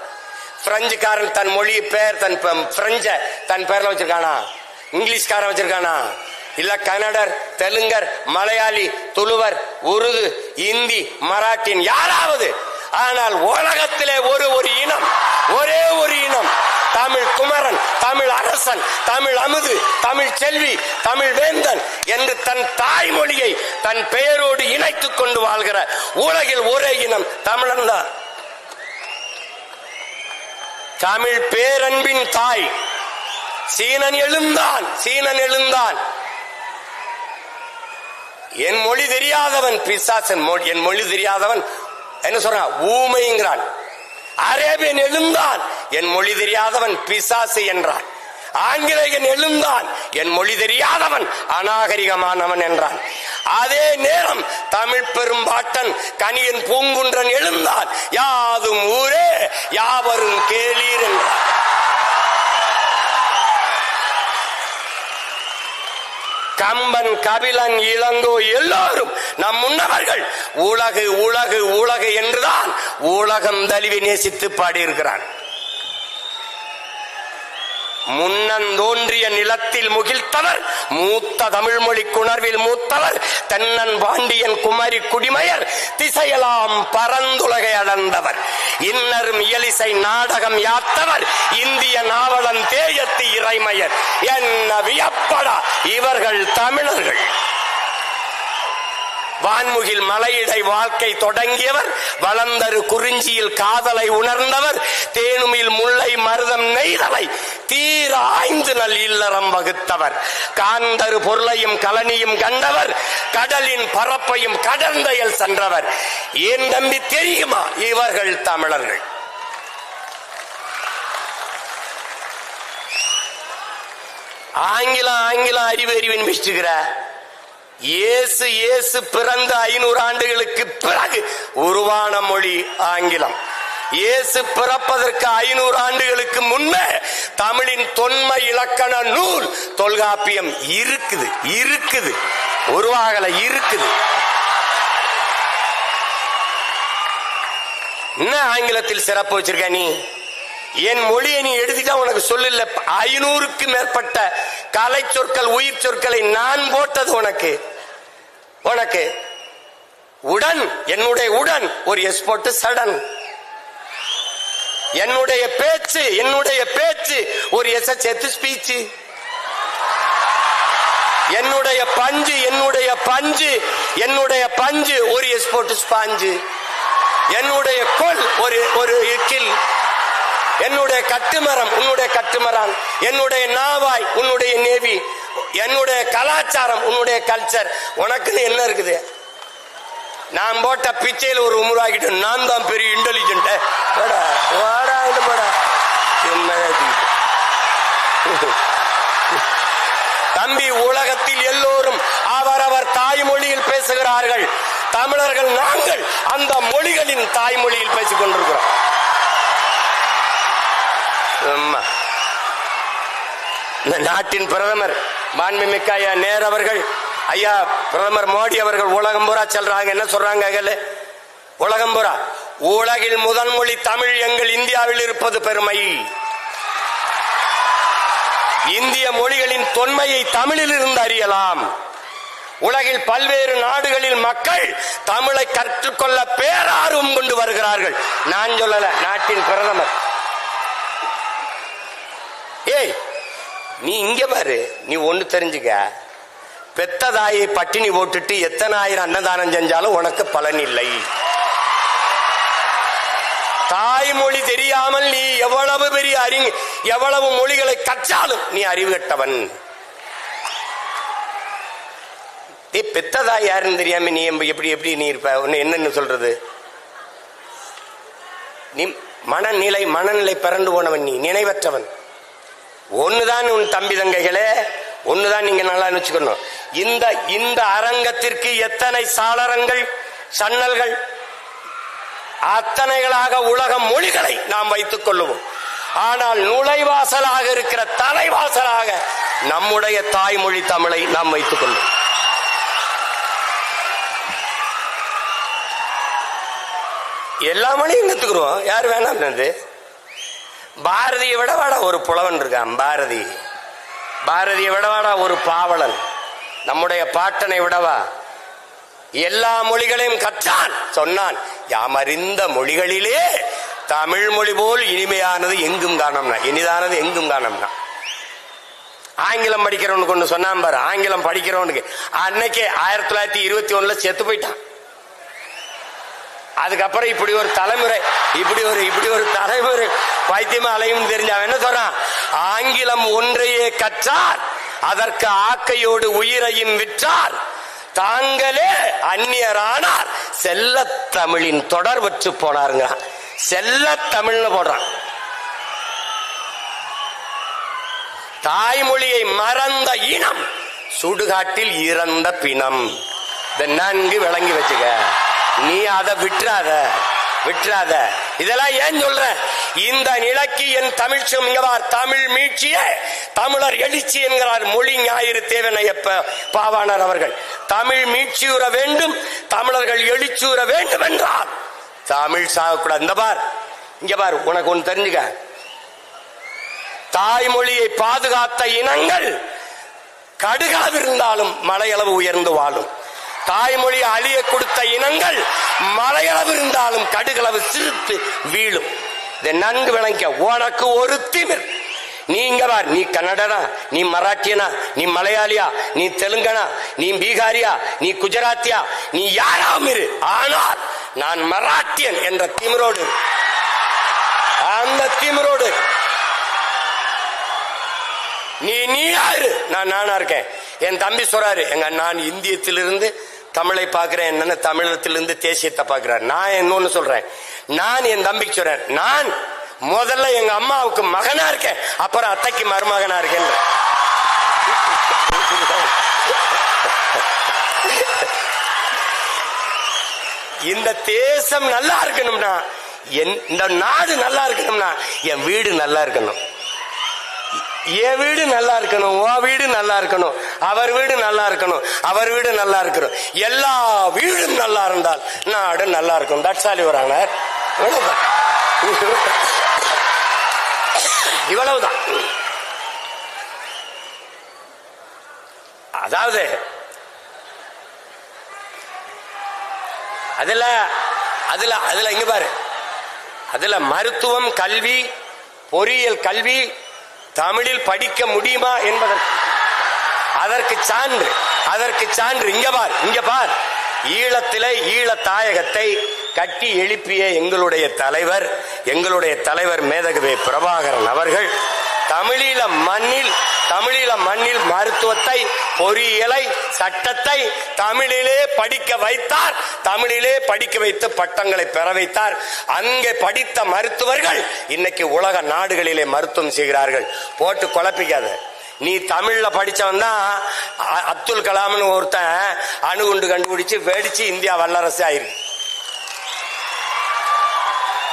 பிரெஞ்சுக்காரன் தன் மொழி பேர் தன் பிரெஞ்ச தன் பேர்ல வச்சிருக்கானா? இங்கிலீஷ்காரன் வச்சிருக்கானா? இல்ல கன்னடர், தெலுங்கர், மலையாளி, துளுவர், உருது, இந்தி, மராட்டின் யாராவது? ஆனால் உலகத்திலே ஒரு இனம், ஒரே ஒரு இனம், தமிழ் குமரன், தமிழ் அரசன், தமிழ் அமுது, தமிழ் செல்வி, தமிழ் வேந்தன் என்று தன் தாய்மொழியை தன் பெயரோடு இணைத்துக் கொண்டு வாழ்கிற உலகில் ஒரே இனம் தமிழன் தான். தமிழ் பேரன்பின் தாய். சீனன் எழுந்தான். என் மொழி தெரியாதவன் பிசாசன். என் மொழி தெரியாதவன் என்ன சொல்றான்? ஊமைங்கிறான். அரேபியன் எழுந்தான், என் மொழி தெரியாதவன் பிசாசு என்றான். ஆங்கிலேயன் எழுந்தான், என் மொழி தெரியாதவன் அநாகரிகமானவன் என்றான். அதே நேரம் தமிழ் பெரும்பாட்டன் கனியன் பூங்குன்றன் எழுந்தான், யாதும் ஊரே யாவரும் கேளீர் என்றான். கம்பன், கபிலன், இளங்கோ எல்லோரும் நம் முன்னவர்கள் உலகு உலகு உலகு என்றுதான் உலகம் தழுவி நேசித்து பாடியிருக்கிறான். முன்னந்தோன்றிய நிலத்தில் முகிழ்த்தவர், மூத்த தமிழ் மொழி குணர்வில் மூத்தவர், தென்னன் பாண்டியன் குமரி குடிமையர், திசையெல்லாம் பரந்துலகை அளந்தவர், இன்னரும் இயலிசை நாடகம் யாத்தவர், இந்திய நாவலன் தேயத்து இறைமையர். என்ன வியப்படா இவர்கள் தமிழர்கள். வான்முகில் மலையிடை வாழ்க்கை தொடங்கியவர், வளர்ந்தரு குறிஞ்சியில் காதலை உணர்ந்தவர், தேனுமில் முல்லை மருதம் நெய்தலை தீர ஆய்ந்து நல் இல்லறம் வகுத்தவர், காந்தரு பொருளையும் கலனியும் கண்டவர், கடலின் பரப்பையும் கடந்தையில் சென்றவர். ஏன் தம்பி தெரியுமா இவர்கள் தமிழர்கள்? ஆங்கிலம் அறிவின் மிஸ்டுகிற இயேசு பிறந்த 500 ஆண்டுகளுக்கு பிறகு உருவான மொழி ஆங்கிலம். இயேசு பிறப்பதற்கு 500 ஆண்டுகளுக்கு முன்னே தமிழின் தொன்மை இலக்கண நூல் தொல்காப்பியம் இருக்குது, உருவாகல இருக்குது. என்ன ஆங்கிலத்தில் சிறப்பு வச்சிருக்க நீ? என் மொழியை நீ எடுத்துட்டா உனக்கு சொல்லல. 500க்கு மேற்பட்ட கலை சொற்கள், உயிர் சொற்களை நான் போட்டது உனக்கு உடன். என்னுடைய உடன் ஒரு எஸ் போட்டு சடன். என்னுடைய பேச்சு ஒரு எஸ் சேர்த்து ஸ்பீச். என்னுடைய பஞ்சு ஒரு எஸ் போட்டு ஸ்பாஞ்சு. என்னுடைய கொல் ஒரு இக்கில். என்னுடைய கட்டுமரம் உன்னுடைய கட்டுமரம். என்னுடைய நாவாய் உன்னுடைய நேவி. என்னுடைய கலாச்சாரம் உன்னுடைய கல்ச்சர். உனக்குன்னு என்ன இருக்குது? நான் போட்ட பிச்சையில் ஒரு உமுறாகிட்டு நான் தான் பெரிய இன்டெலிஜென்ட். தம்பி, உலகத்தில் எல்லோரும் அவரவர் தாய்மொழியில் பேசுகிறார்கள். தமிழர்கள் நாங்கள் அந்த மொழிகளின் தாய்மொழியில் பேசிக் கொண்டிருக்கிறோம். நாட்டின் பிரதமர் மாண்புமிக்க ஐயா நேரு அவர்கள், ஐயா பிரதமர் மோடி அவர்கள் உலகம் பூரா செல்றாங்க. என்ன சொல்றாங்க? உலகம் பூரா உலகில் முதல் மொழி தமிழ் எங்கள் இந்தியாவில் இருப்பது பெருமை. இந்திய மொழிகளின் தொன்மையை தமிழில் இருந்து அறியலாம். உலகில் பல்வேறு நாடுகளில் மக்கள் தமிழை கற்றுக்கொள்ள பேரார்வம் கொண்டு வருகிறார்கள். நான் சொல்லல, நாட்டின் பிரதமர். ஏய், நீ இங்க பாரு, நீ ஒண்ணு தெரிஞ்சுக்க. பெத்த தாயை பட்டினி போட்டுட்டு எத்தனை ஆயிரம் அன்னதானம் செஞ்சாலும் உனக்கு பலன் இல்லை. தாய்மொழி தெரியாமல் நீ எவ்வளவு பெரிய எவ்வளவு மொழிகளை கற்றாலும் நீ அறிவு கட்டவன். பெத்த தாய் யாருன்னு தெரியாம நீ எப்படி நீ இருப்ப? என்னன்னு சொல்றது? நீ மனநிலை பிறண்டு போனவன், நீ நினைவற்றவன். ஒண்ணுதான் உன் தம்பி தங்கைகளே, ஒண்ணுதான் நீங்க நல்லா நினைச்சுக்கணும். இந்த அரங்கத்திற்கு எத்தனை சாளரங்கள், சன்னல்கள், அத்தனைகளாக உலக மொழிகளை நாம் வைத்துக் கொள்ளுவோம். ஆனால் நுழைவாசலாக இருக்கிற தலைவாசலாக நம்முடைய தாய்மொழி தமிழை நாம் வைத்துக் கொள்வோம். எல்லா மொழியும் கத்துக்கிறோம், யாரு வேணாம். பாரதியை விடவாடா ஒரு புலவன் இருக்கான், பாரதியை விடவாடா ஒரு பாவலன், நம்முடைய பாட்டனை விடவா எல்லா மொழிகளையும் கற்றான். சொன்னான், யாம் அறிந்த மொழிகளிலே தமிழ் மொழி போல் இனிமையானது எங்கும் காணோம்னா, இனிதானது எங்கும் காணோம்னா. ஆங்கிலம் படிக்கிறவனுக்கு ஒண்ணு சொன்னான் பாரு, ஆங்கிலம் படிக்கிறவனுக்கு அன்னைக்கே 1921 செத்து போயிட்டான். அதுக்கப்புறம் இப்படி ஒரு தலைமுறை பைத்தியமா அலையும் தெரிஞ்ச அவன் என்ன சொல்றான், ஆங்கிலம் ஒன்றையே கற்றார், அதற்கு ஆக்கையோடு உயிரையும் விற்றார், தாங்களே அந்நியரானார், செல்ல தமிழின் தொடர்பற்று போனாருங்க. செல்ல தமிழ்னு போடுறான். தாய்மொழியை மறந்த இனம் சுடுகாட்டில் இறந்த பிணம். நன்கு விளங்கி வச்சுக்க. நீ அதை விட்டுறாத. இதெல்லாம் ஏன் சொல்ற? இந்த நிலைக்கு என் தமிழ் தமிழ் மீட்சியே தமிழர் எழுச்சி என்கிறார் மொழி ஞாயிறு தேவனையப்ப பாவாணர் அவர்கள். தமிழ் மீட்சியுற வேண்டும், தமிழர்கள் எழுச்சியுற வேண்டும் என்றால் தமிழ் சாகக்கூடாது. இங்க பார், உனக்கு ஒன்று தெரிஞ்சுக்க. தாய்மொழியை பாதுகாத்த இனங்கள் கடுகளவிருந்தாலும் மலையளவு உயர்ந்து வாழும். தாய்மொழி அழிய கொடுத்த இனங்கள் மலையளவு இருந்தாலும் கடுகளவு சிரித்து வீழும். இதை நன்கு விளங்க. உனக்கு ஒரு திமிர். நீங்க பார், நீ கன்னடனா, நீ மராட்டியனா, நீ மலையாளியா, நீ தெலுங்கனா, நீ பீகாரியா, நீ குஜராத்தியா, நீ யாராவும் இரு. ஆனால் நான் மராட்டியன் என்ற திமிரோடு, அந்த திமிரோடு நீ யாரு, நான் நானா இருக்கேன். என் தம்பி சொல்றாரு, நான் இந்தியத்திலிருந்து தமிழை பார்க்கிறேன், என்னன்னு தமிழகத்திலிருந்து தேசியத்தை பார்க்கிறார். நான் இன்னொன்னு சொல்றேன், நான் என் தம்பிக்கு சொல்றேன், நான் முதல்ல எங்க அம்மாவுக்கு மகனா இருக்கேன், அப்புறம் அத்தைக்கு மருமகனா இருக்கேன். இந்த தேசம் நல்லா இருக்கணும்னா, இந்த நாடு நல்லா இருக்கணும்னா என் வீடு நல்லா இருக்கணும். என் வீடு நல்லா இருக்கணும், உன் வீடு நல்லா இருக்கணும், அவர் வீடு நல்லா இருக்கணும், அவர் வீடு நல்லா இருக்கணும். எல்லா வீடும் நல்லா இருந்தால் நாடு நல்லா இருக்கும். That's all your honour. இவ்வளவுதான். அதாவது அதுல இங்க பாரு, அதுல மருத்துவம், கல்வி, பொறியியல் கல்வி தமிழில் படிக்க முடியுமா என்பதற்கு அதற்கு சான்று இங்க பார். ஈழத்திலே ஈழ தாயகத்தை கட்டி எழுப்பிய எங்களுடைய தலைவர் மேதகவே பிரபாகரன் அவர்கள் தமிழீழ மண்ணில் மருத்துவத்தை, பொறியியலை, சட்டத்தை தமிழிலே படிக்க வைத்தார். தமிழிலே படிக்க வைத்து பட்டங்களை பெற வைத்தார். அங்கே படித்த மருத்துவர்கள் இன்னைக்கு உலக நாடுகளிலே மருத்துவம் செய்கிறார்கள். போட்டு குழப்பிக்காத. நீ தமிழ்ல படிச்சவன் தான் அப்துல் கலாம்னு ஒருத்தன் அணுகுண்டு கண்டுபிடிச்சு வெடிச்சு இந்தியா வல்லரசு ஆயிருக்கு.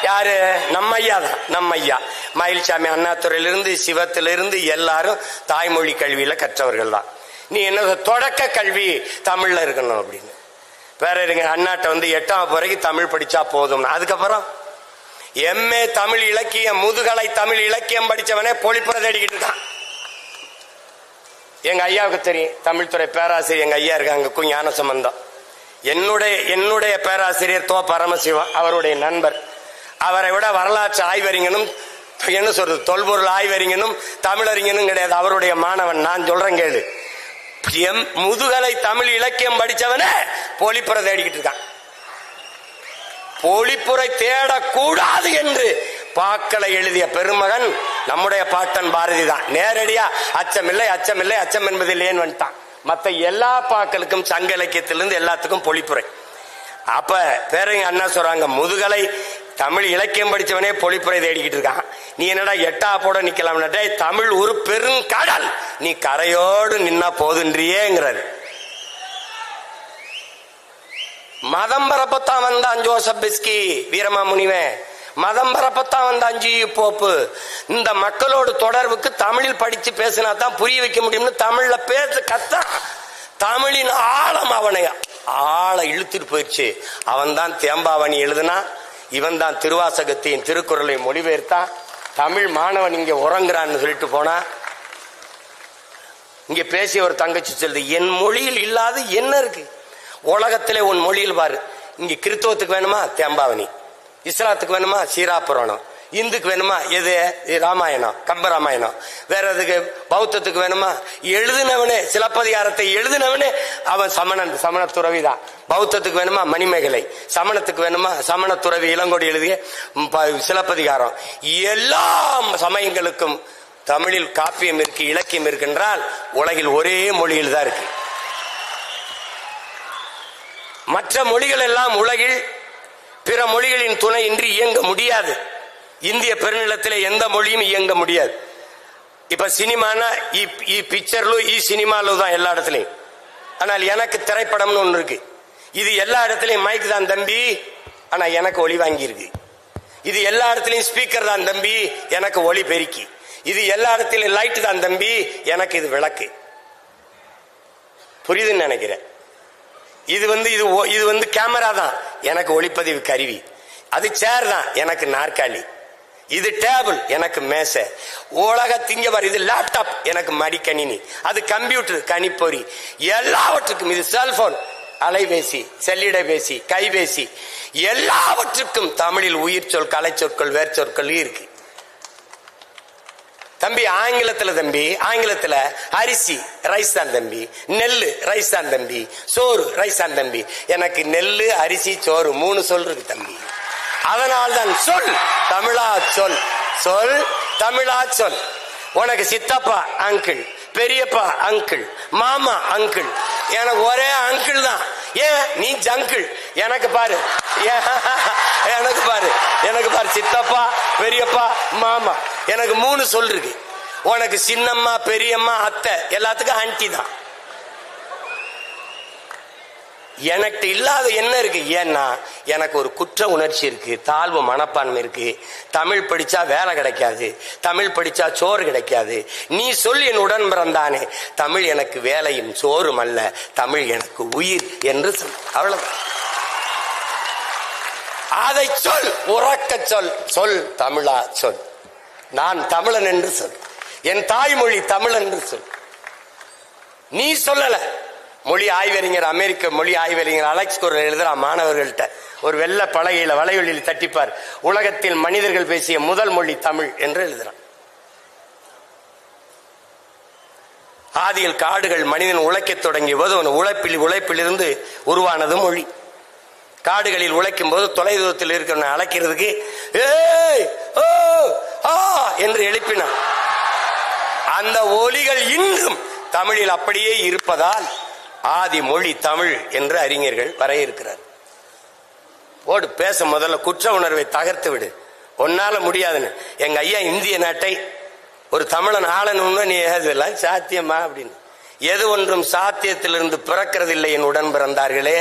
யாரு? நம்ம ஐயா தான். நம்ம ஐயா மயில்சாமி அண்ணாதுரையிலிருந்து சிவத்திலிருந்து எல்லாரும் தாய்மொழி கல்வியில கற்றவர்கள் தான். நீ என்ன தொடக்க கல்வி தமிழ்ல இருக்கணும் அப்படின்னு வேற இருங்க. அண்ணாட்ட 8ஆம் வரைக்கும் தமிழ் படிச்சா போதும். அதுக்கப்புறம் எம்ஏ தமிழ் இலக்கியம், முதுகலை தமிழ் இலக்கியம் படிச்சவனே பொழிப்புற தேடிக்கிட்டு இருக்கான். எங்க ஐயாவுக்கு தெரியும், தமிழ்துறை பேராசிரியர் எங்க ஐயா இருக்காங்க, ஞான சம்பந்தம். என்னுடைய பேராசிரியர் தோ பரமசிவம், அவருடைய நண்பர். அவரை விட வரலாற்று ஆய்வறிஞனும் என்ன சொல்றது, தொல்பொருள் ஆய்வறிஞனும் தமிழறிஞனும் கிடையாது. அவருடைய மாணவன். நான் சொல்றேன் கேளு. முதுகலை தமிழ் இலக்கியம் படிச்சவனே பொழிப்புற தேடிக்கிட்டு இருக்கான். பொழிப்புரை தேடக்கூடாது என்று பாக்களை எழுதிய பெருமகன் நம்முடைய பாட்டன் பாரதி தான். நேரடியா அச்சமில்லை அச்சமில்லை அச்சம் என்பதில் ஏன் வந்துட்டான். மற்ற எல்லா பாக்களுக்கும் சங்க இலக்கியத்திலிருந்து எல்லாத்துக்கும் பொழிப்புரை. அப்ப பேரங்க அண்ணா சொல்றாங்க, முதுகலை தமிழ் இலக்கியம் படிச்சவனே பொழிப்புரை தேடிக்கிட்டு இருக்கான். நீ என்னடா எட்டா போட நிக்கலாம்? தமிழ் ஒரு பெருங்கடல், நீ கரையோடு நின்னா போதுன்றியேங்கிறாரு. மதம் பரப்பத்தான் வந்தான் ஜோசப் பிஸ்கி வீரமாமுனிவன், மதம் பரப்பத்தான் வந்தான் ஜி போப்பு. இந்த மக்களோடு தொடர்புக்கு தமிழில் படிச்சு பேசினா தான் புரிய வைக்க முடியும்னு தமிழ்ல பேச கத்தான். தமிழின் ஆழம் அவனை ஆழ இழுத்துட்டு போயிடுச்சு. அவன் தான் தேம்பாவணி எழுதுனா, இவன் தான் திருவாசகத்தையும் திருக்குறளை மொழிபெயர்த்தான். தமிழ் மாணவன் இங்க உறங்குறான்னு சொல்லிட்டு போனா, இங்க பேசிய ஒரு தங்கச்சி சொல்லுது, என் மொழியில் இல்லாத என்ன இருக்கு உலகத்திலே? உன் மொழியில் பாரு. இங்க கிறிஸ்தவத்துக்கு வேணுமா தேம்பாவணி, இஸ்லாத்துக்கு வேணுமா சீராபுராணம், இந்துக்கு வேணுமா எது ராமாயணம் கம்பராமாயணம், வேற எதுக்கு பௌத்தத்துக்கு வேணுமா? எழுதினவனே சிலப்பதிகாரத்தை எழுதினவனே அவன் சமணன், சமண துறவிதான். பௌத்தத்துக்கு வேணுமா மணிமேகலை, சமணத்துக்கு வேணுமா சமண துறவி இளங்கோடி எழுதிய சிலப்பதிகாரம். எல்லா சமயங்களுக்கும் தமிழில் காப்பியம் இருக்கு, இலக்கியம் இருக்கின்றால் உலகில் ஒரே மொழியில் தான் இருக்கு. மற்ற மொழிகள் எல்லாம் உலகில் பிற மொழிகளின் துணையின்றி இயங்க முடியாது. இந்திய பெருநிலத்திலே எந்த மொழியும் இயங்க முடியாது. இப்ப சினிமானா பிக்சர்லு சினிமாலு தான் எல்லா இடத்துலையும். ஆனால் எனக்கு திரைப்படம்னு ஒண்ணு இருக்கு. இது எல்லா இடத்துலையும் மைக் தான் தம்பி, ஆனா எனக்கு ஒலி வாங்கி இருக்கு. இது எல்லா இடத்துலையும் ஸ்பீக்கர் தான் தம்பி, எனக்கு ஒலி பெருக்கி. இது எல்லா இடத்துலையும் லைட் தான் தம்பி, எனக்கு இது விளக்கு. புரியுதுன்னு நினைக்கிறேன். இது வந்து கேமரா தான், எனக்கு ஒளிப்பதிவு கருவி. அது சேர் தான், எனக்கு நாற்காலி. இது டேபிள், எனக்கு மேசை. உலக திங்கவர் இது லேப்டாப், எனக்கு மடிக்கணினி. அது கம்ப்யூட்டர், கணிப்பொறி. எல்லாவற்றுக்கும் இது செல்போன், அலைபேசி, செல்லிடைபேசி, கைபேசி. எல்லாவற்றுக்கும் தமிழில் உயிர் சொல், கலை சொற்கள், வேர் சொற்கள் இருக்கு. தம்பி ஆங்கிலத்துல தம்பி, ஆங்கிலத்துல அரிசி ரைஸ் தான் தம்பி, நெல்லு ரைஸ் தான் தம்பி, சோறு ரைஸ் தான் தம்பி. எனக்கு நெல்லு அரிசி சோறு 3 சொல் இருக்கு தம்பி. அதனால்தான் சொல் தமிழா சொல், சொல் தமிழா சொல். உனக்கு சித்தப்பா அங்கிள், பெரியப்பா அங்கிள், மாமா அங்கிள். எனக்கு ஒரே அங்கிள் தான். ஏன் நீ ஜங்கிள்? எனக்கு பாரு, எனக்கு பாரு, எனக்கு பாரு, சித்தப்பா பெரியப்பா மாமா, எனக்கு 3 சொல் இருக்கு. உனக்கு சின்னம்மா பெரியம்மா அத்தை, எல்லாத்துக்கும் ஆன்டி தான். எனக்கு இல்லாத என்ன இருக்கு? ஏன்னா எனக்கு ஒரு குற்ற உணர்ச்சி இருக்கு, தாழ்வு மனப்பான்மை இருக்கு. தமிழ் படிச்சா வேலை கிடைக்காது, தமிழ் படிச்சா சோறு கிடைக்காது. நீ சொல் என் உடன் பிறந்தானே, தமிழ் எனக்கு வேலையும் சோறும் அல்ல, தமிழ் எனக்கு உயிர் என்று சொல். அவ்வளவுதான். அதை சொல், உறக்க சொல், சொல் தமிழா சொல். நான் தமிழன் என்று சொல், என் தாய்மொழி தமிழ் என்று சொல். நீ சொல்லல. மொழி ஆய்வறிஞர், அமெரிக்க மொழி ஆய்வறிஞர் அலெக்ஸ் குரல் எழுதுறா மாணவர்கள்ட்ட. ஒரு வெள்ள பலகையில வலைவெளியில் தட்டிப்பார், உலகத்தில் மனிதர்கள் பேசிய முதல் மொழி தமிழ் என்று எழுதுறான். ஆதியில் காடுகள் மனிதன் உழைக்க தொடங்கிய போது உழைப்பிலிருந்து உருவானது மொழி. காடுகளில் உழைக்கும் போது தொலைதூரத்தில் இருக்கிற அழைக்கிறதுக்கு ஏய் ஓ ஆ என்று எழுப்பினான். அந்த ஒலிகள் இன்றும் தமிழில் அப்படியே இருப்பதால் ஆதி மொழி தமிழ் என்று அறிஞர்கள் வரையறுக்கிறார். ஓடு பேச முதல்ல குற்ற உணர்வை தகர்த்து விடு, ஒன்னால முடியாதுன்னு. எங்க ஐயா இந்திய நாட்டை ஒரு தமிழன் ஆளணும்னு நீ எதெல்லாம் சாத்தியமா அப்படின்னு. எது ஒன்றும் சாத்தியத்திலிருந்து பிறக்கிறதில்லை என் உடன் பிறந்தார்களே,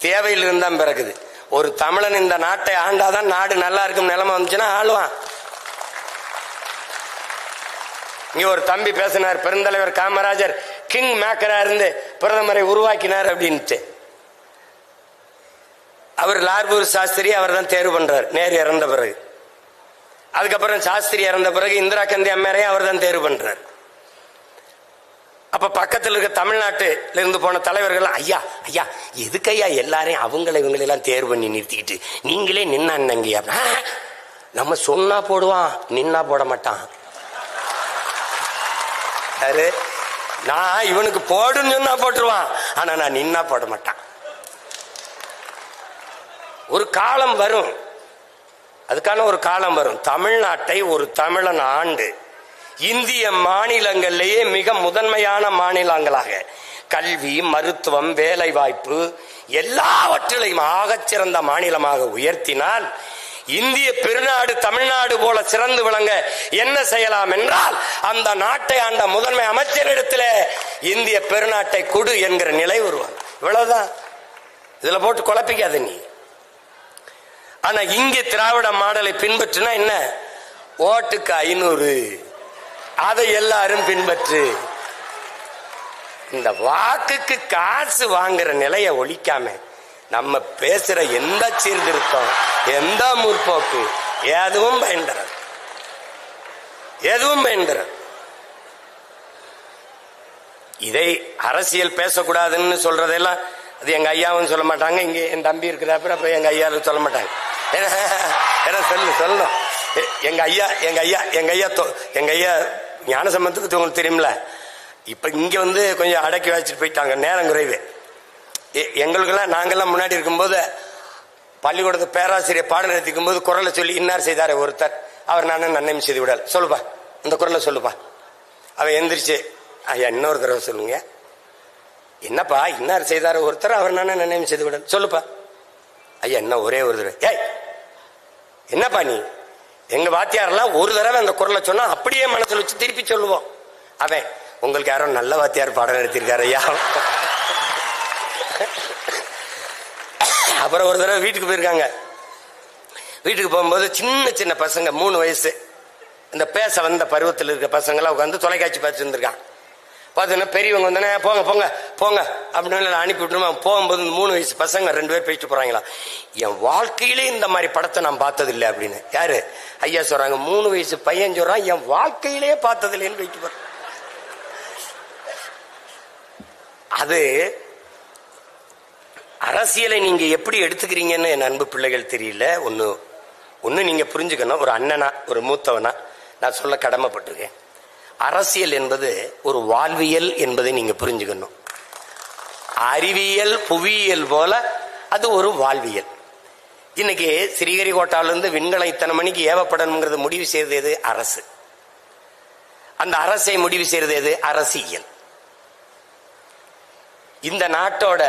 தேவையிலிருந்து தான் பிறகுது. ஒரு தமிழன் இந்த நாட்டை ஆண்டாதான் நாடு நல்லா இருக்கும் நிலைமை வந்துச்சுன்னா ஆளுவான். இங்க ஒரு தம்பி பேசினார், பெருந்தலைவர் காமராஜர் கிங் மேக்கரா இருந்து பிரதமரை உருவாக்கினார் அப்படின்ட்டு. அவர் லார்பூர் சாஸ்திரி அவர் தான் தேர்வு பண்றார் நேரு இறந்த பிறகு. அதுக்கப்புறம் சாஸ்திரி இறந்த பிறகு இந்திரா காந்தி அம்மையாரையும் அவர் தான் தேர்வு பண்றார். அப்ப பக்கத்தில் இருக்க தமிழ்நாட்டில இருந்து போன தலைவர்கள், ஐயா ஐயா எதுக்கு ஐயா எல்லாரையும் இவங்களெல்லாம் தேர்வு பண்ணி நிறுத்திக்கிட்டு நீங்களே நின்னாங்கய்யா? நம்ம சொன்னா போடுவான், நின்னா போட மாட்டான். நான் இவனுக்கு போடுன்னு சொன்னா போட்டுருவான், ஆனா நான் நின்னா போட மாட்டான். ஒரு காலம் வரும், அதுக்கான ஒரு காலம் வரும். தமிழ்நாட்டை ஒரு தமிழன் ஆண்டு இந்திய மாநிலங்களிலேயே மிக முதன்மையான மாநிலங்களாக கல்வி, மருத்துவம், வேலை வாய்ப்பு எல்லாவற்றிலையும் ஆகச்சிறந்த மாநிலமாக உயர்த்தினால் இந்திய பெருநாடு தமிழ்நாடு போல சிறந்து விளங்க என்ன செய்யலாம் என்றால், அந்த நாட்டை ஆண்ட முதன்மை அமைச்சரிடத்தில் இந்திய பெருநாட்டை கொடு என்கிற நிலை உருவாங்க. இவ்வளவுதான். இதுல போட்டு குழப்பிக்காத நீ. ஆனா இங்கே திராவிட மாடலை பின்பற்றினா என்ன? ஓட்டுக்கு 500, அதை எல்லாரும் பின்பற்று. இந்த வாக்குக்கு காசு வாங்குற நிலையை ஒழிக்காம நம்ம பேசுற எந்த சீர்திருத்தம், எந்த முற்போக்கு எதுவும் பயன்பெறாது, எதுவும் பயன்பெறாது. இதை அரசியல் பேசக்கூடாதுன்னு சொல்றதெல்லாம் அது எங்க ஐயாவும் சொல்ல மாட்டாங்க. இங்க என் தம்பி இருக்கிறப்ப அப்ப எங்க ஐயாவும் சொல்ல மாட்டாங்க. சொல்லணும். எங்க ஐயா ஞான சம்பந்தத்துக்கு உங்களுக்கு தெரியுமில்ல. இப்ப இங்க வந்து கொஞ்சம் அடக்கி வச்சுட்டு போயிட்டாங்க, நேரம் குறைவு. எங்களுக்கெல்லாம் நாங்கெல்லாம் முன்னாடி இருக்கும்போது பள்ளிக்கூடத்து பேராசிரியர் பாடம் நடத்திக்கும் போது குரலை சொல்லி இன்னார் செய்தார் ஒருத்தர், அவர் நானும் நன்மை செய்து விடால், சொல்லுப்பா இந்த குரலை சொல்லுப்பா. அவன் எந்திரிச்சு, ஐயா இன்னொரு தடவை சொல்லுங்க. என்னப்பா இன்னார் செய்தார் ஒருத்தர், அவர் நானும் நன்மை செய்து விடால், சொல்லுப்பா. ஐயா என்ன ஒரே ஒரு தடவை. ஏய் என்னப்பா நீ? எங்க வாத்தியாரெல்லாம் ஒரு தடவை அந்த குரலை சொன்னா அப்படியே மனசுல வச்சு திருப்பி சொல்லுவோம். அவன் உங்களுக்கு யாரும் நல்ல வாத்தியார் பாடம் நடத்திருக்காரு ஐயா. அப்புறம் ஒரு தடவை வீட்டுக்கு போயிருக்காங்க. வீட்டுக்கு போகும்போது சின்ன சின்ன பசங்க 3 வயசு இந்த பேச வந்த பருவத்தில் இருக்க பசங்களாம் உட்காந்து தொலைக்காட்சி பார்த்துட்டு இருந்திருக்கான். பார்த்தோன்னா பெரியவங்க வந்தோன்னே போங்க போங்க போங்க அப்படின்னு அனுப்பி விட்டுருமா. போகும்போது 3 வயசு பசங்க 2 பேர் பேசிட்டு போறாங்களா, என் வாழ்க்கையிலே இந்த மாதிரி படத்தை நான் பார்த்ததில்லை அப்படின்னு. யாரு? ஐயா சொல்றாங்க. 3 வயசு பையன் சொல்றான், என் வாழ்க்கையிலே பார்த்ததில்லைன்னு போயிட்டு போறான். அது அரசியலை நீங்க எப்படி எடுத்துக்கிறீங்கன்னு என் அன்பு பிள்ளைகள் தெரியல. ஒன்னு நீங்க புரிஞ்சுக்கணும். ஒரு அண்ணனா, ஒரு மூத்தவனா நான் சொல்ல கடமைப்பட்டிருக்கேன். அரசியல் என்பது ஒரு வாழ்வியல் என்பதை நீங்க புரிஞ்சுக்கணும். அறிவியல் புவியியல் போல அது ஒரு வாழ்வியல். இன்னைக்கு ஸ்ரீஹரிகோட்டாலிருந்து விண்கலம் இத்தனை மணிக்கு ஏவப்படணுங்கிறது முடிவு செய்தது எது? அரசு. அந்த அரசை முடிவு செய்தது எது? அரசியல். இந்த நாட்டோட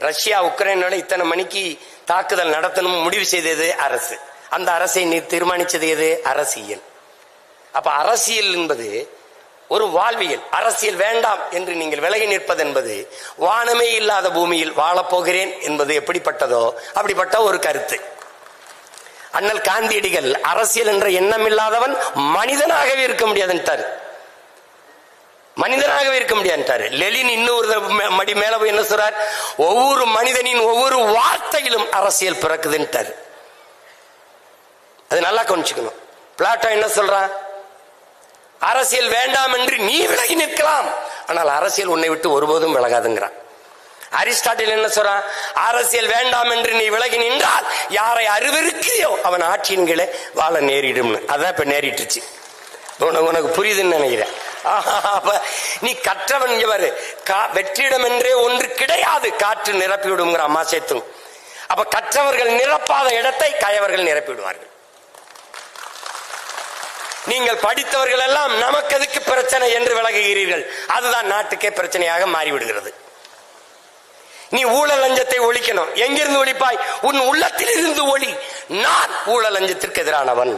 ரஷ்யா உக்ரைனோட இத்தனை மணிக்கு தாக்குதல் நடத்தணும் முடிவு செய்தது அரசு. அந்த அரசை தீர்மானிச்சது எது? அரசியல். அப்ப அரசியல் என்பது ஒரு வாழ்வியல். அரசியல் வேண்டாம் என்று நீங்கள் விலகி நிற்பது என்பது வானமே இல்லாத பூமியில் வாழப்போகிறேன் என்பது எப்படிப்பட்டதோ அப்படிப்பட்ட ஒரு கருத்து. அண்ணல் காந்தியடிகள் அரசியல் என்ற எண்ணம் இல்லாதவன் மனிதனாகவே இருக்க முடியாதுன்ட்டாரு. மனிதனாகவே இருக்க முடியாது. லெனின் இன்னொரு மடி மேல போய் என்ன சொல்றார்? ஒவ்வொரு மனிதனின் ஒவ்வொரு வார்த்தையிலும் அரசியல் பிறக்குதுன்ட்டாரு. அது நல்லா கவனிச்சுக்கணும். பிளாட்டோ என்ன சொல்றான்? அரசியல் வேண்டாம் என்று நீ விலகி நிற்கலாம், ஆனால் அரசியல் உன்னை விட்டு ஒருபோதும் விலகாதுங்கிறான். அரிஸ்டாட்டில் என்ன சொல்றான்? அரசியல் வேண்டாம் என்று நீ விலகி நின்றால் யாரை அருவருக்கியோ அவன் ஆட்சியின் கீழே வாழ நேரிடும். அதான் இப்ப நேரிட்டுச்சு. உனக்கு புரியுதுன்னு நினைக்கிறேன். நீ கற்றவன் இவர் வெற்றிடம் என்றே ஒன்று கிடையாது, காற்று நிரப்பிவிடுங்கிற அம்மா சேர்த்தும். அப்ப கற்றவர்கள் நிரப்பாத இடத்தை கயவர்கள் நிரப்பிவிடுவார்கள். நீங்கள் படித்தவர்கள் எல்லாம் நமக்கு எதுக்கு பிரச்சனை என்று விலகுகிறீர்கள். அதுதான் நாட்டுக்கே பிரச்சனையாக மாறிவிடுகிறது. நீ ஊழல் லஞ்சத்தை ஒழிக்கணும். எங்கிருந்து ஒழிப்பாய்? உன் உள்ளத்தில் இருந்து ஒளி. நான் ஊழல் லஞ்சத்திற்கு எதிரானவன்,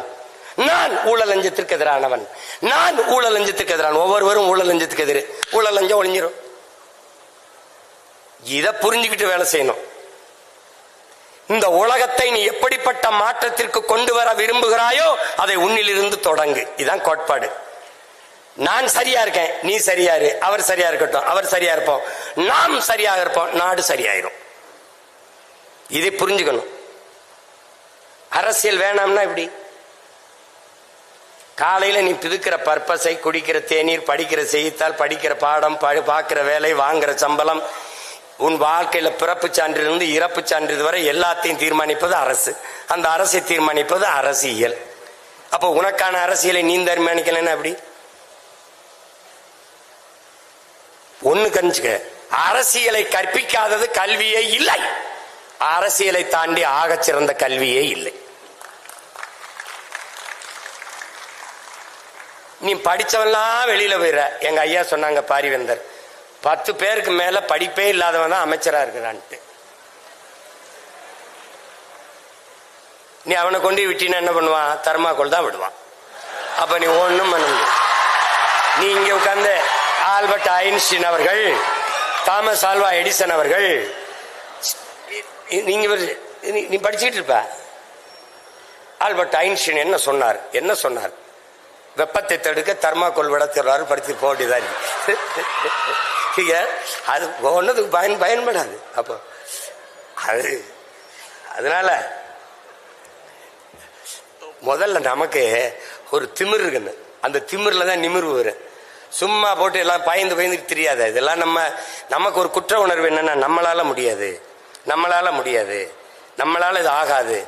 நான் ஊழல் லஞ்சத்திற்கு எதிரானவன், நான் ஊழல் லஞ்சத்திற்கு எதிரான. ஒவ்வொருவரும் ஊழல் லஞ்சத்துக்கு எதிர். ஊழல் லஞ்சம் ஒழிஞ்சிரும். இதை புரிஞ்சுக்கிட்டு வேலை செய்யணும். இந்த உலகத்தை நீ எப்படிப்பட்ட மாற்றத்திற்கு கொண்டு வர விரும்புகிறாயோ அதை உன்னிலிருந்து தொடங்கு. இதுதான் கோட்பாடு. நான் சரியா இருக்கேன், நீ சரியாரு, அவர் சரியா இருக்கட்டும், அவர் சரியா இருப்போம், நாம் சரியாக இருப்போம், நாடு சரியாயிரும். இதை புரிஞ்சுக்கணும். அரசியல் வேணாம்னா இப்படி காலையில நீ பிதுக்கிற பர்பஸை, குடிக்கிற தேநீர், படிக்கிற செய்தித்தாள், படிக்கிற பாடம், பார்க்கிற வேலை, வாங்குற சம்பளம், உன் வாழ்க்கையில பிறப்பு சான்றிலிருந்து இறப்பு சான்றிதழ் வரை எல்லாத்தையும் தீர்மானிப்பது அரசு. அந்த அரசை தீர்மானிப்பது அரசியல். அப்ப உனக்கான அரசியலை நீ தீர்மானிக்கலன்னா அப்படி ஒண்ணு கணிச்சுக்க. அரசியலை கற்பிக்காதது கல்வியே இல்லை. அரசியலை தாண்டி ஆகச் சிறந்த கல்வியே இல்லை. நீ படிச்சவெல்லாம் வெளியில போயிட. எங்க ஐயா சொன்னாங்க பாரிவேந்தர், 10 பேருக்கு மேல படிப்பே இல்லாதவன் தான் அமைச்சரா இருக்கிறான்ட்டு. நீ அவனை கொண்டு விட்டினா என்ன பண்ணுவான்? தர்மாக்கோல் தான் விடுவான். அப்ப நீ ஒண்ணும் பண்ண முடியும். நீ இங்க உட்கார்ந்து ஆல்பர்ட் ஐன்ஸ்டீன் அவர்கள், தாமஸ் ஆல்வா எடிசன் அவர்கள், நீ படிச்சுட்டு இருப்ப. ஆல்பர்ட் ஐன்ஸ்டீன் என்ன சொன்னார்? வெப்பத்தை தடுக்க தர்மாக்கோல் விட தருவாரு, படித்து போட்டிதான். அது ஒன்னதுக்கு பயன்படாது. அப்போ அதனால முதல்ல நமக்கு ஒரு திமிர் இருக்குன்னு, அந்த திமிர்ல தான் நிமிர்வு வரும். சும்மா போட்டு எல்லாம் பயந்து தெரியாத. இதெல்லாம் நமக்கு ஒரு குற்ற உணர்வு என்னன்னா, நம்மளால முடியாது, நம்மளால இது ஆகாது.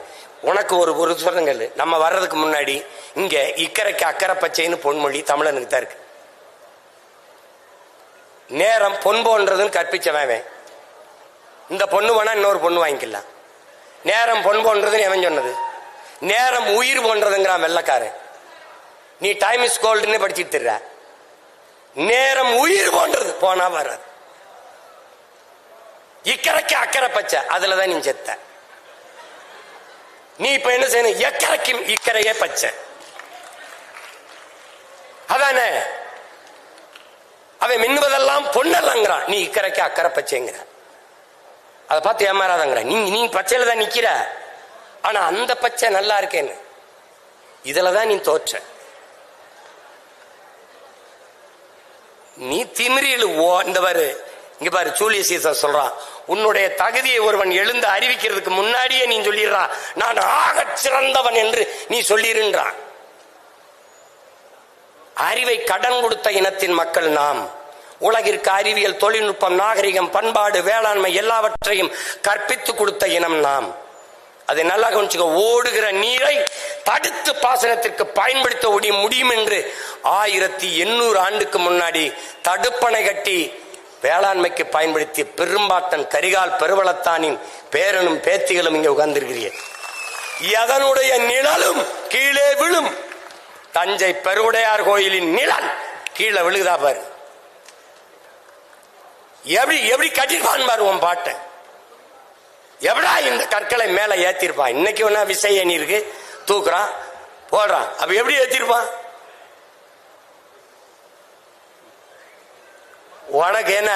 உனக்கு ஒரு சொல்லுங்க, நம்ம வர்றதுக்கு முன்னாடி இங்க இக்கரைக்கு அக்கறை பச்சைன்னு பொன்மொழி தமிழனுக்கு தான் இருக்கு. நேரம் பொன் போன்றதுன்னு கற்பிச்சவன். இந்த பொண்ணு வேணா இன்னொரு பொண்ணு வாங்கிக்கலாம். நேரம் பொன் போன்றதுன்னு எவன் சொன்னது? நேரம் உயிர் போன்றதுங்கிறான் வெள்ளக்காரன். நீ டைம் இஸ் கோல்டுன்னு படிச்சுட்டு திர்ற. நேரம் உயிர் போன்றது, போனா வராது. இக்கரைக்கு அக்கறை பச்சை, அதுலதான் நீ செத்த. நீ இப்ப என்ன செய்யணும்? எக்கரைக்கும் இக்கரையே பச்சை. அதானே அவன் மின்னுவதெல்லாம் பொன்னல்லங்கிறான், நீ இக்கரைக்கு அக்கறை பச்சைங்கிற. அதை பார்த்து ஏமாறாதங்கிற. நீ பச்சையில தான் நிக்கிற. ஆனா அந்த பச்சை நல்லா இருக்கேன்னு இதுலதான் நீ தோற்ற. நீ திமிரில் இந்த பாரு, இங்க பாரு, ஜூலியஸ் சீசர் சொல்றான், உன்னுடைய தகுதியை ஒருவன் எழுந்து அறிவிக்கிறதுக்கு முன்னாடியே நீ சொல்லிடுறான், நான் ஆக சிறந்தவன் என்று நீ சொல்லிருன்றான். அறிவை கடன் கொடுத்த இனத்தின் மக்கள் நாம். உலகிற்கு அறிவியல், தொழில்நுட்பம், நாகரிகம், பண்பாடு, வேளாண்மை எல்லாவற்றையும் கற்பித்து கொடுத்த இனம் நாம். அதை நல்லா கவனிச்சுக்க. ஓடுகிற நீரை தடுத்து பாசனத்திற்கு பயன்படுத்த முடியும் என்று 1800 ஆண்டுக்கு முன்னாடி தடுப்பணை கட்டி வேளாண்மைக்கு பயன்படுத்திய பெரும்பாட்டன் கரிகால் பெருவளத்தானின் பேரனும் பேத்திகளும் இங்க உட்கார்ந்திருக்கிறீர்கள். எதனுடைய நிழலும் கீழே விழும். தஞ்சை பெருவுடையார் கோயிலின் நிழல் கீழே விழுகுதா பாரு. எப்படி கட்டிருப்பான் பாரு உன் பாட்டை. எவடா இந்த கற்களை மேல ஏத்திருப்பான்? இன்னைக்கு ஒன்னா விசை எண்ணி இருக்கு, தூக்குறான் போடுறான். அப்ப எப்படி ஏத்திருப்பான்? உனக்கு என்ன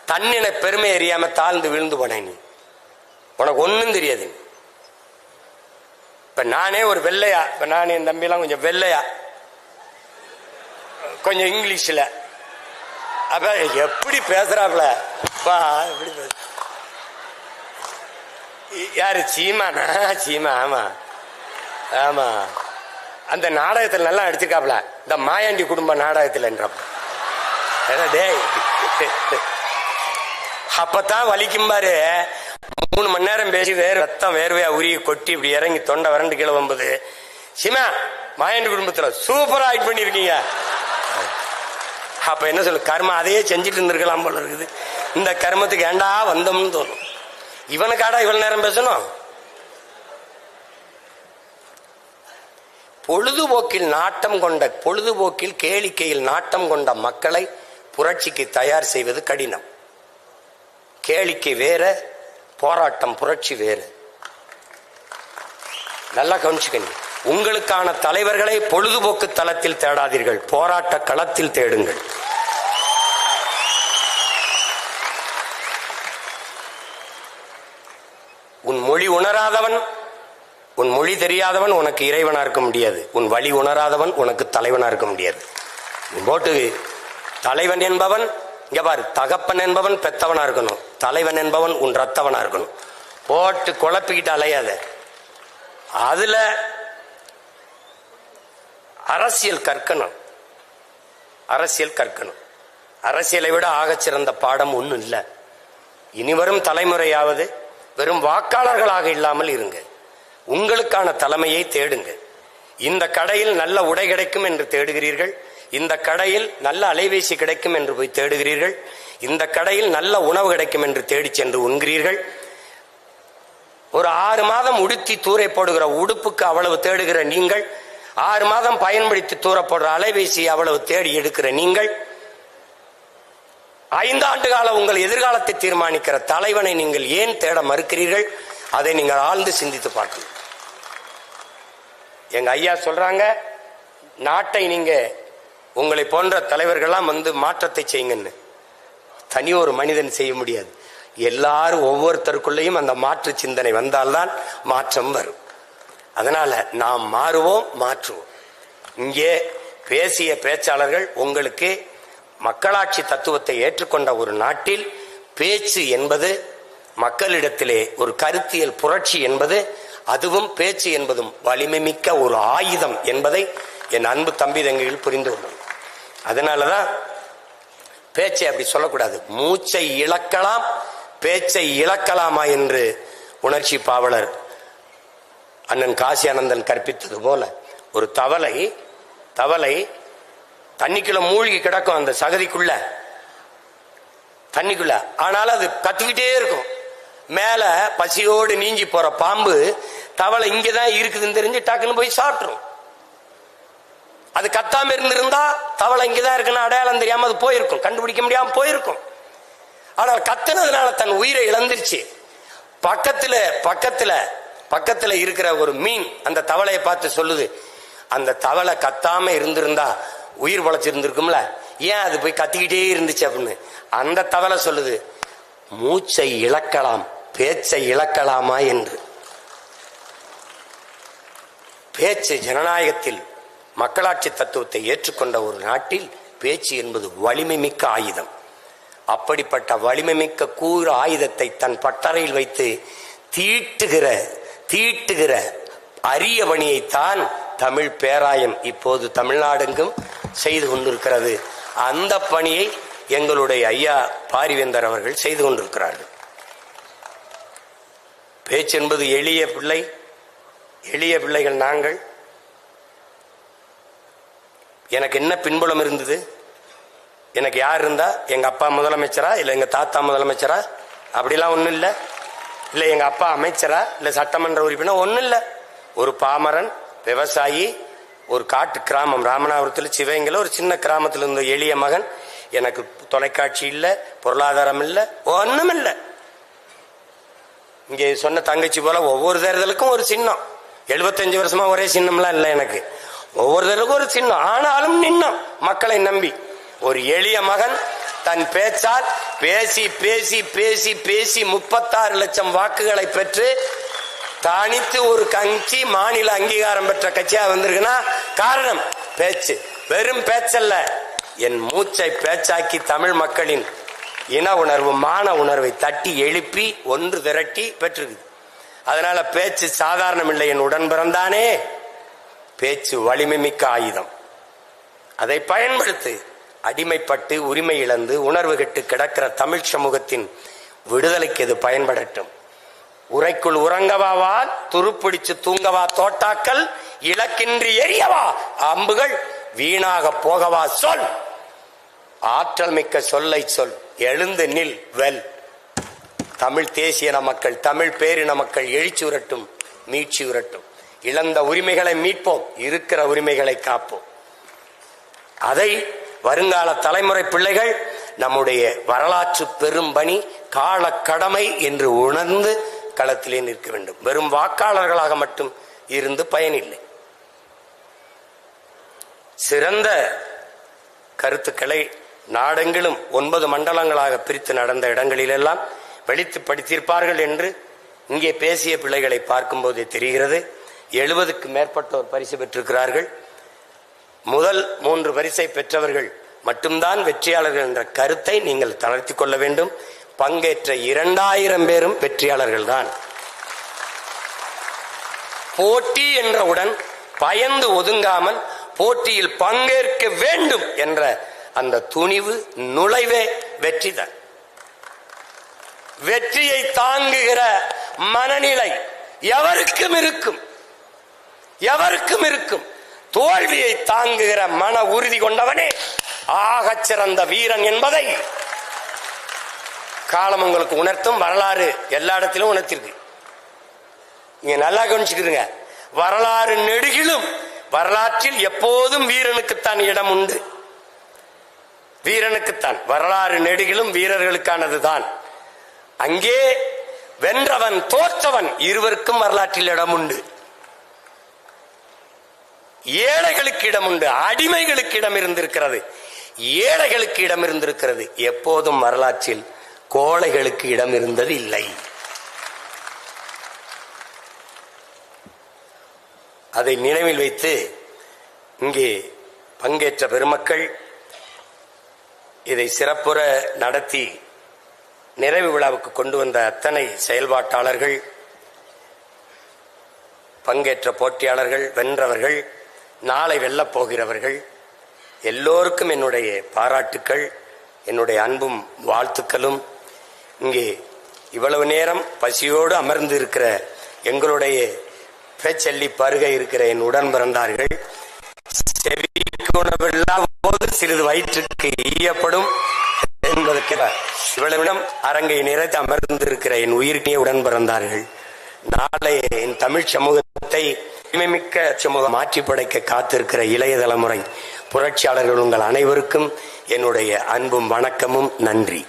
தன்னின பெருமை அறியாம தாழ்ந்து விழுந்து போன நீ. உனக்கு ஒன்னும் தெரியாது. இப்ப நானே ஒரு வெள்ளையா, இப்ப நானே என் தம்பிலாம் கொஞ்சம் வெள்ளையா, கொஞ்சம் இங்கிலீஷ்ல, அப்ப எப்படி பேசுறாப்ல எப்படி பேச. யாரு? சீமானா? சீமா. ஆமா ஆமா, அந்த நாடகத்தில் நல்லா அடிச்சிருக்காப்ல, இந்த மாயாண்டி குடும்ப நாடகத்தில் என்றப்ப. டேய் அப்பதான் வலிக்கும் பாரு. 3 மணி நேரம் பேசி ரத்தம் வேர்வையா உரிய கொட்டி இப்படி இறங்கி தொண்டை வறண்டு கீழே வம்பது. சீமா, மாயாண்டி குடும்பத்துல சூப்பரா ஆக்ட் பண்ணிருக்கீங்க. அப்ப என்ன சொல்லு, கர்மம் அதையே செஞ்சுட்டு இருந்திருக்கலாம் போல இருக்குது. இந்த கர்மத்துக்கு ஏண்டா வந்தோம்னு தோணும். இவனுக்காடா இவ்வளவு நேரம் பேசணும்? பொழுதுபோக்கில் கேளிக்கையில் நாட்டம் கொண்ட மக்களை புரட்சிக்கு தயார் செய்வது கடினம். கேளிக்கை வேற, போராட்டம் புரட்சி வேறு. நல்லா கவனிச்சுக்கணும். உங்களுக்கான தலைவர்களை பொழுதுபோக்கு தளத்தில் தேடாதீர்கள், போராட்ட களத்தில் தேடுங்கள். உன் மொழி உணராதவன், உன் மொழி தெரியாதவன் உனக்கு இறைவனா இருக்க முடியாது. உன் வழி உணராதவன் உனக்கு தலைவனா இருக்க முடியாது. போட்டு தலைவன் என்பவன் இங்க பாரு, தகப்பன் என்பவன் பெத்தவனா இருக்கணும், தலைவன் என்பவன் உன் ரத்தவனா இருக்கணும். போட்டு குழப்பிக்கிட்டு அலையாத. அதுல அரசியல் கற்கணும். அரசியலை விட ஆகச்சிறந்த பாடம் ஒன்றும் இல்லை. இனிவரும் தலைமுறையாவது வெறும் வாக்காளர்களாக இல்லாமல் இருங்க. உங்களுக்கான தலைமையை தேடுங்க. இந்த கடையில் நல்ல உடை கிடைக்கும் என்று தேடுகிறீர்கள், இந்த கடையில் நல்ல அலைபேசி கிடைக்கும் என்று போய் தேடுகிறீர்கள், இந்த கடையில் நல்ல உணவு கிடைக்கும் என்று தேடி சென்று உண்கிறீர்கள். ஒரு 6 மாதம் உடுத்தி தூரை போடுகிற உடுப்புக்கு அவ்வளவு தேடுகிற நீங்கள், 6 மாதம் பயன்படுத்தி தூர போடுற அலைபேசி அவ்வளவு தேடி எடுக்கிற நீங்கள், 5 ஆண்டு கால உங்கள் எதிர்காலத்தை தீர்மானிக்கிற தலைவனை நீங்கள் ஏன் தேட மறுக்கிறீர்கள்? அதை நீங்கள் ஆழ்ந்து சிந்தித்து பார்க்கணும். எங்க ஐயா சொல்றாங்க, நாட்டை நீங்க உங்களை போன்ற தலைவர்கள்லாம் வந்து மாற்றத்தை செய்யுங்கன்னு. தனி ஒரு மனிதன் செய்ய முடியாது. எல்லாரும் ஒவ்வொருத்தருக்குள்ளேயும் அந்த மாற்று சிந்தனை வந்தால்தான் மாற்றம் வரும். அதனால நாம் மாறுவோம், மாற்றுவோம். இங்கே பேசிய பேச்சாளர்கள் உங்களுக்கு மக்களாட்சி தத்துவத்தை ஏற்றுக்கொண்ட ஒரு நாட்டில் பேச்சு என்பது மக்களிடத்திலே ஒரு கருத்தியல் புரட்சி என்பது, அதுவும் பேச்சு என்பதும் வலிமை மிக்க ஒரு ஆயுதம் என்பதை என் அன்பு தம்பி தங்கைகள் புரிந்து கொள்ளும். அதனாலதான் பேச்சை அப்படி சொல்லக்கூடாது. மூச்சை இழக்கலாம், பேச்சை இழக்கலாமா என்று உணர்ச்சி பாவலர் அண்ணன் காசி ஆனந்தன் கற்பித்தது போல, ஒரு தவளை தண்ணிக்குள்ள மூழ்கி கிடக்கும், அந்த சகதிக்குள்ள தண்ணிக்குள்ள. ஆனாலும் அது கத்திக்கிட்டே இருக்கும். மேல பசியோடு நீஞ்சி போற பாம்பு தவளை இங்கதான் இருக்குதுன்னு தெரிஞ்சு டக்குன்னு போய் சாப்பிட்டுரும். அது கத்தாம இருந்திருந்தா தவளை இங்கதான் இருக்குன்னு அடையாளம் தெரியாம அது போயிருக்கும், கண்டுபிடிக்க முடியாம போயிருக்கும். ஆனால் கத்துனதுனால தன் உயிரை இழந்துருச்சு. பக்கத்துல இருக்கிற ஒரு மீன் அந்த தவளையை பார்த்து சொல்லுது, அந்த தவளை கத்தாம இருந்திருந்தா உயிர் பொழைச்சிருந்திருக்கும்ல, ஏன் அது போய் கத்திக்கிட்டே இருந்துச்சு அப்படின்னு. அந்த தவளை சொல்லுது, மூச்சை இழக்கலாம், பேச்சை இழக்கலாமா என்று. பேச்சு ஜனநாயகத்தில் மக்களாட்சி தத்துவத்தை ஏற்றுக்கொண்ட ஒரு நாட்டில் பேச்சு என்பது வலிமை மிக்க ஆயுதம். அப்படிப்பட்ட வலிமை மிக்க கூறு ஆயுதத்தை தன் பட்டறையில் வைத்து தீட்டுகிற அரிய பணியைத்தான் தமிழ் பேராயம் இப்போது தமிழ்நாடெங்கும் செய்து கொண்டிருக்கிறது. அந்த பணியை எங்களுடைய ஐயா பாரிவேந்தர் அவர்கள் செய்து கொண்டிருக்கிறார்கள். பேச்சு என்பது எளிய பிள்ளைகள் நாங்கள். எனக்கு என்ன பின்புலம் இருந்தது? எனக்கு யார் இருந்தா? எங்க அப்பா முதலமைச்சரா, இல்ல எங்க தாத்தா முதலமைச்சரா? அப்படிலாம் ஒண்ணும் இல்ல. இல்ல எங்க அப்பா அமைச்சரா, இல்ல சட்டமன்ற உறுப்பினர், ஒண்ணும் இல்ல. ஒரு பாமரன் விவசாயி, ஒரு காட்டு கிராமம் ராமநாதபுரத்தில் சிவகங்கையில் ஒரு சின்ன கிராமத்தில் இருந்த எளிய மகன். எனக்கு தொலைக்காட்சி இல்ல, பொருளாதாரம் இல்ல, ஒண்ணும் இல்ல. இங்கே சொன்ன தங்கச்சி போல ஒவ்வொரு தேர்தலுக்கும் ஒரு சின்னம். 75 வருஷமா ஒரே சின்னம்லாம் இல்லை எனக்கு. ஒவ்வொரு தேர்தலுக்கும் ஒரு சின்னம். ஆனாலும் நின்னம் மக்களை நம்பி. ஒரு எளிய மகன் தன் பேச்சால் பேசி பேசி பேசி பேசி 36 லட்சம் வாக்குகளை பெற்று தனித்து ஒரு கட்சி மாநில அங்கீகாரம் பெற்ற கட்சியா வந்திருக்குன்னா காரணம் பேச்சு. வெறும் பேச்சல்ல, என் மூச்சை பேச்சாக்கி தமிழ் மக்களின் இன உணர்வு, மான உணர்வை தட்டி எழுப்பி ஒன்று திரட்டி பெற்றிருக்கு. அதனால பேச்சு சாதாரணம் இல்லை. என் உடன் பிறந்தானே, பேச்சு வலிமை மிக்க ஆயுதம். அதை பயன்படுத்து. அடிமைப்பட்டு உரிமை இழந்து உணர்வு கெட்டு கிடக்கிற தமிழ் சமூகத்தின் விடுதலைக்கு இது பயன்படட்டும். உரைக்குள் உறங்கவாவால், துருப்பிடிச்சு தூங்கவா தோட்டாக்கள், இலக்கின்றி எரியவா அம்புகள், வீணாக போகவா சொல், ஆற்றல் மிக்க சொல்லை சொல், எழுந்து நில் வெல். தமிழ் தேசிய மக்கள், தமிழ் பேரின மக்கள் எழுச்சி உரட்டும், மீட்சி உரட்டும். இழந்த உரிமைகளை மீட்போம், இருக்கிற உரிமைகளை காப்போம். அதை வருங்கால தலைமுறை பிள்ளைகள் நம்முடைய வரலாற்று பெரும்பணி கால கடமை என்று உணர்ந்து களத்திலே நிற்க வேண்டும். வெறும் வாக்காளர்களாக மட்டும் இருந்து பயனில்லை. சிறந்த கருத்துக்களை நாடெங்கிலும் 9 மண்டலங்களாக பிரித்து நடந்த இடங்களிலெல்லாம் வெளித்து படித்திருப்பார்கள் என்று இங்கே பேசிய பிள்ளைகளை பார்க்கும் போதே தெரிகிறது. 70க்கு மேற்பட்டோர் பரிசு பெற்றிருக்கிறார்கள். முதல் 3 பரிசை பெற்றவர்கள் மட்டும்தான் வெற்றியாளர்கள் என்ற கருத்தை நீங்கள் தளர்த்தி கொள்ள வேண்டும். பங்கேற்ற 2000 பேரும் வெற்றியாளர்கள் தான். போட்டி என்றவுடன் பயந்து ஒதுங்காமல் போட்டியில் பங்கேற்க வேண்டும் என்ற அந்த துணிவு, நுழைவே வெற்றிதான். வெற்றியை தாங்குகிற மனநிலை எவருக்கும் இருக்கும், எவருக்கும் இருக்கும். தோல்வியை தாங்குகிற மன உறுதி கொண்டவனே ஆகச் சிறந்த வீரன் என்பதை காலம் உங்களுக்கு உணர்த்தும். வரலாறு எல்லா இடத்திலும் உணர்த்திருக்கு. நீங்க நல்லா கவனிச்சுக்கிறீங்க. வரலாறு நெடுகிலும் வரலாற்றில் எப்போதும் வீரனுக்குத்தான் இடம் உண்டு. வீரனுக்குத்தான் வரலாறு நெடுகிலும் வீரர்களுக்கானதுதான். அங்கே வென்றவன் தோற்றவன் இருவருக்கும் வரலாற்றில் இடம் உண்டு. ஏழைகளுக்கு இடம் உண்டு, அடிமைகளுக்கு இடம் இருந்திருக்கிறது, ஏழைகளுக்கு இடம் இருந்திருக்கிறது. எப்போதும் வரலாற்றில் கோழைகளுக்கு இடம் இருந்தது இல்லை. அதை நினைவில் வைத்து இங்கே பங்கேற்ற பெருமக்கள், இதை சிறப்புற நடத்தி நிறைவு விழாவுக்கு கொண்டு வந்த அத்தனை செயல்பாட்டாளர்கள், பங்கேற்ற போட்டியாளர்கள், வென்றவர்கள், நாளை வெல்லப் போகிறவர்கள் எல்லோருக்கும் என்னுடைய பாராட்டுக்கள், என்னுடைய அன்பும் வாழ்த்துக்களும். இங்கே இவ்வளவு நேரம் பசியோடு அமர்ந்து இருக்கிற எங்களுடைய பேச்சல்லி பருகை இருக்கிற என் உடன் பிறந்தார்கள், செவிக்கு உணவில்லாத போது சிறிது வயிற்றுக்கு ஈயப்படும் என்பதற்கு இவ்வளவிடம் அரங்கை நிறைத்து அமர்ந்திருக்கிற என் உயிர்க்கிய உடன் பிறந்தார்கள், நாளை என் தமிழ் சமூகத்தை மிக்க சமூகம் மாற்றி படைக்க காத்திருக்கிற இளைய தலைமுறை புரட்சியாளர்கள் உங்கள் அனைவருக்கும் என்னுடைய அன்பும் வணக்கமும் நன்றி.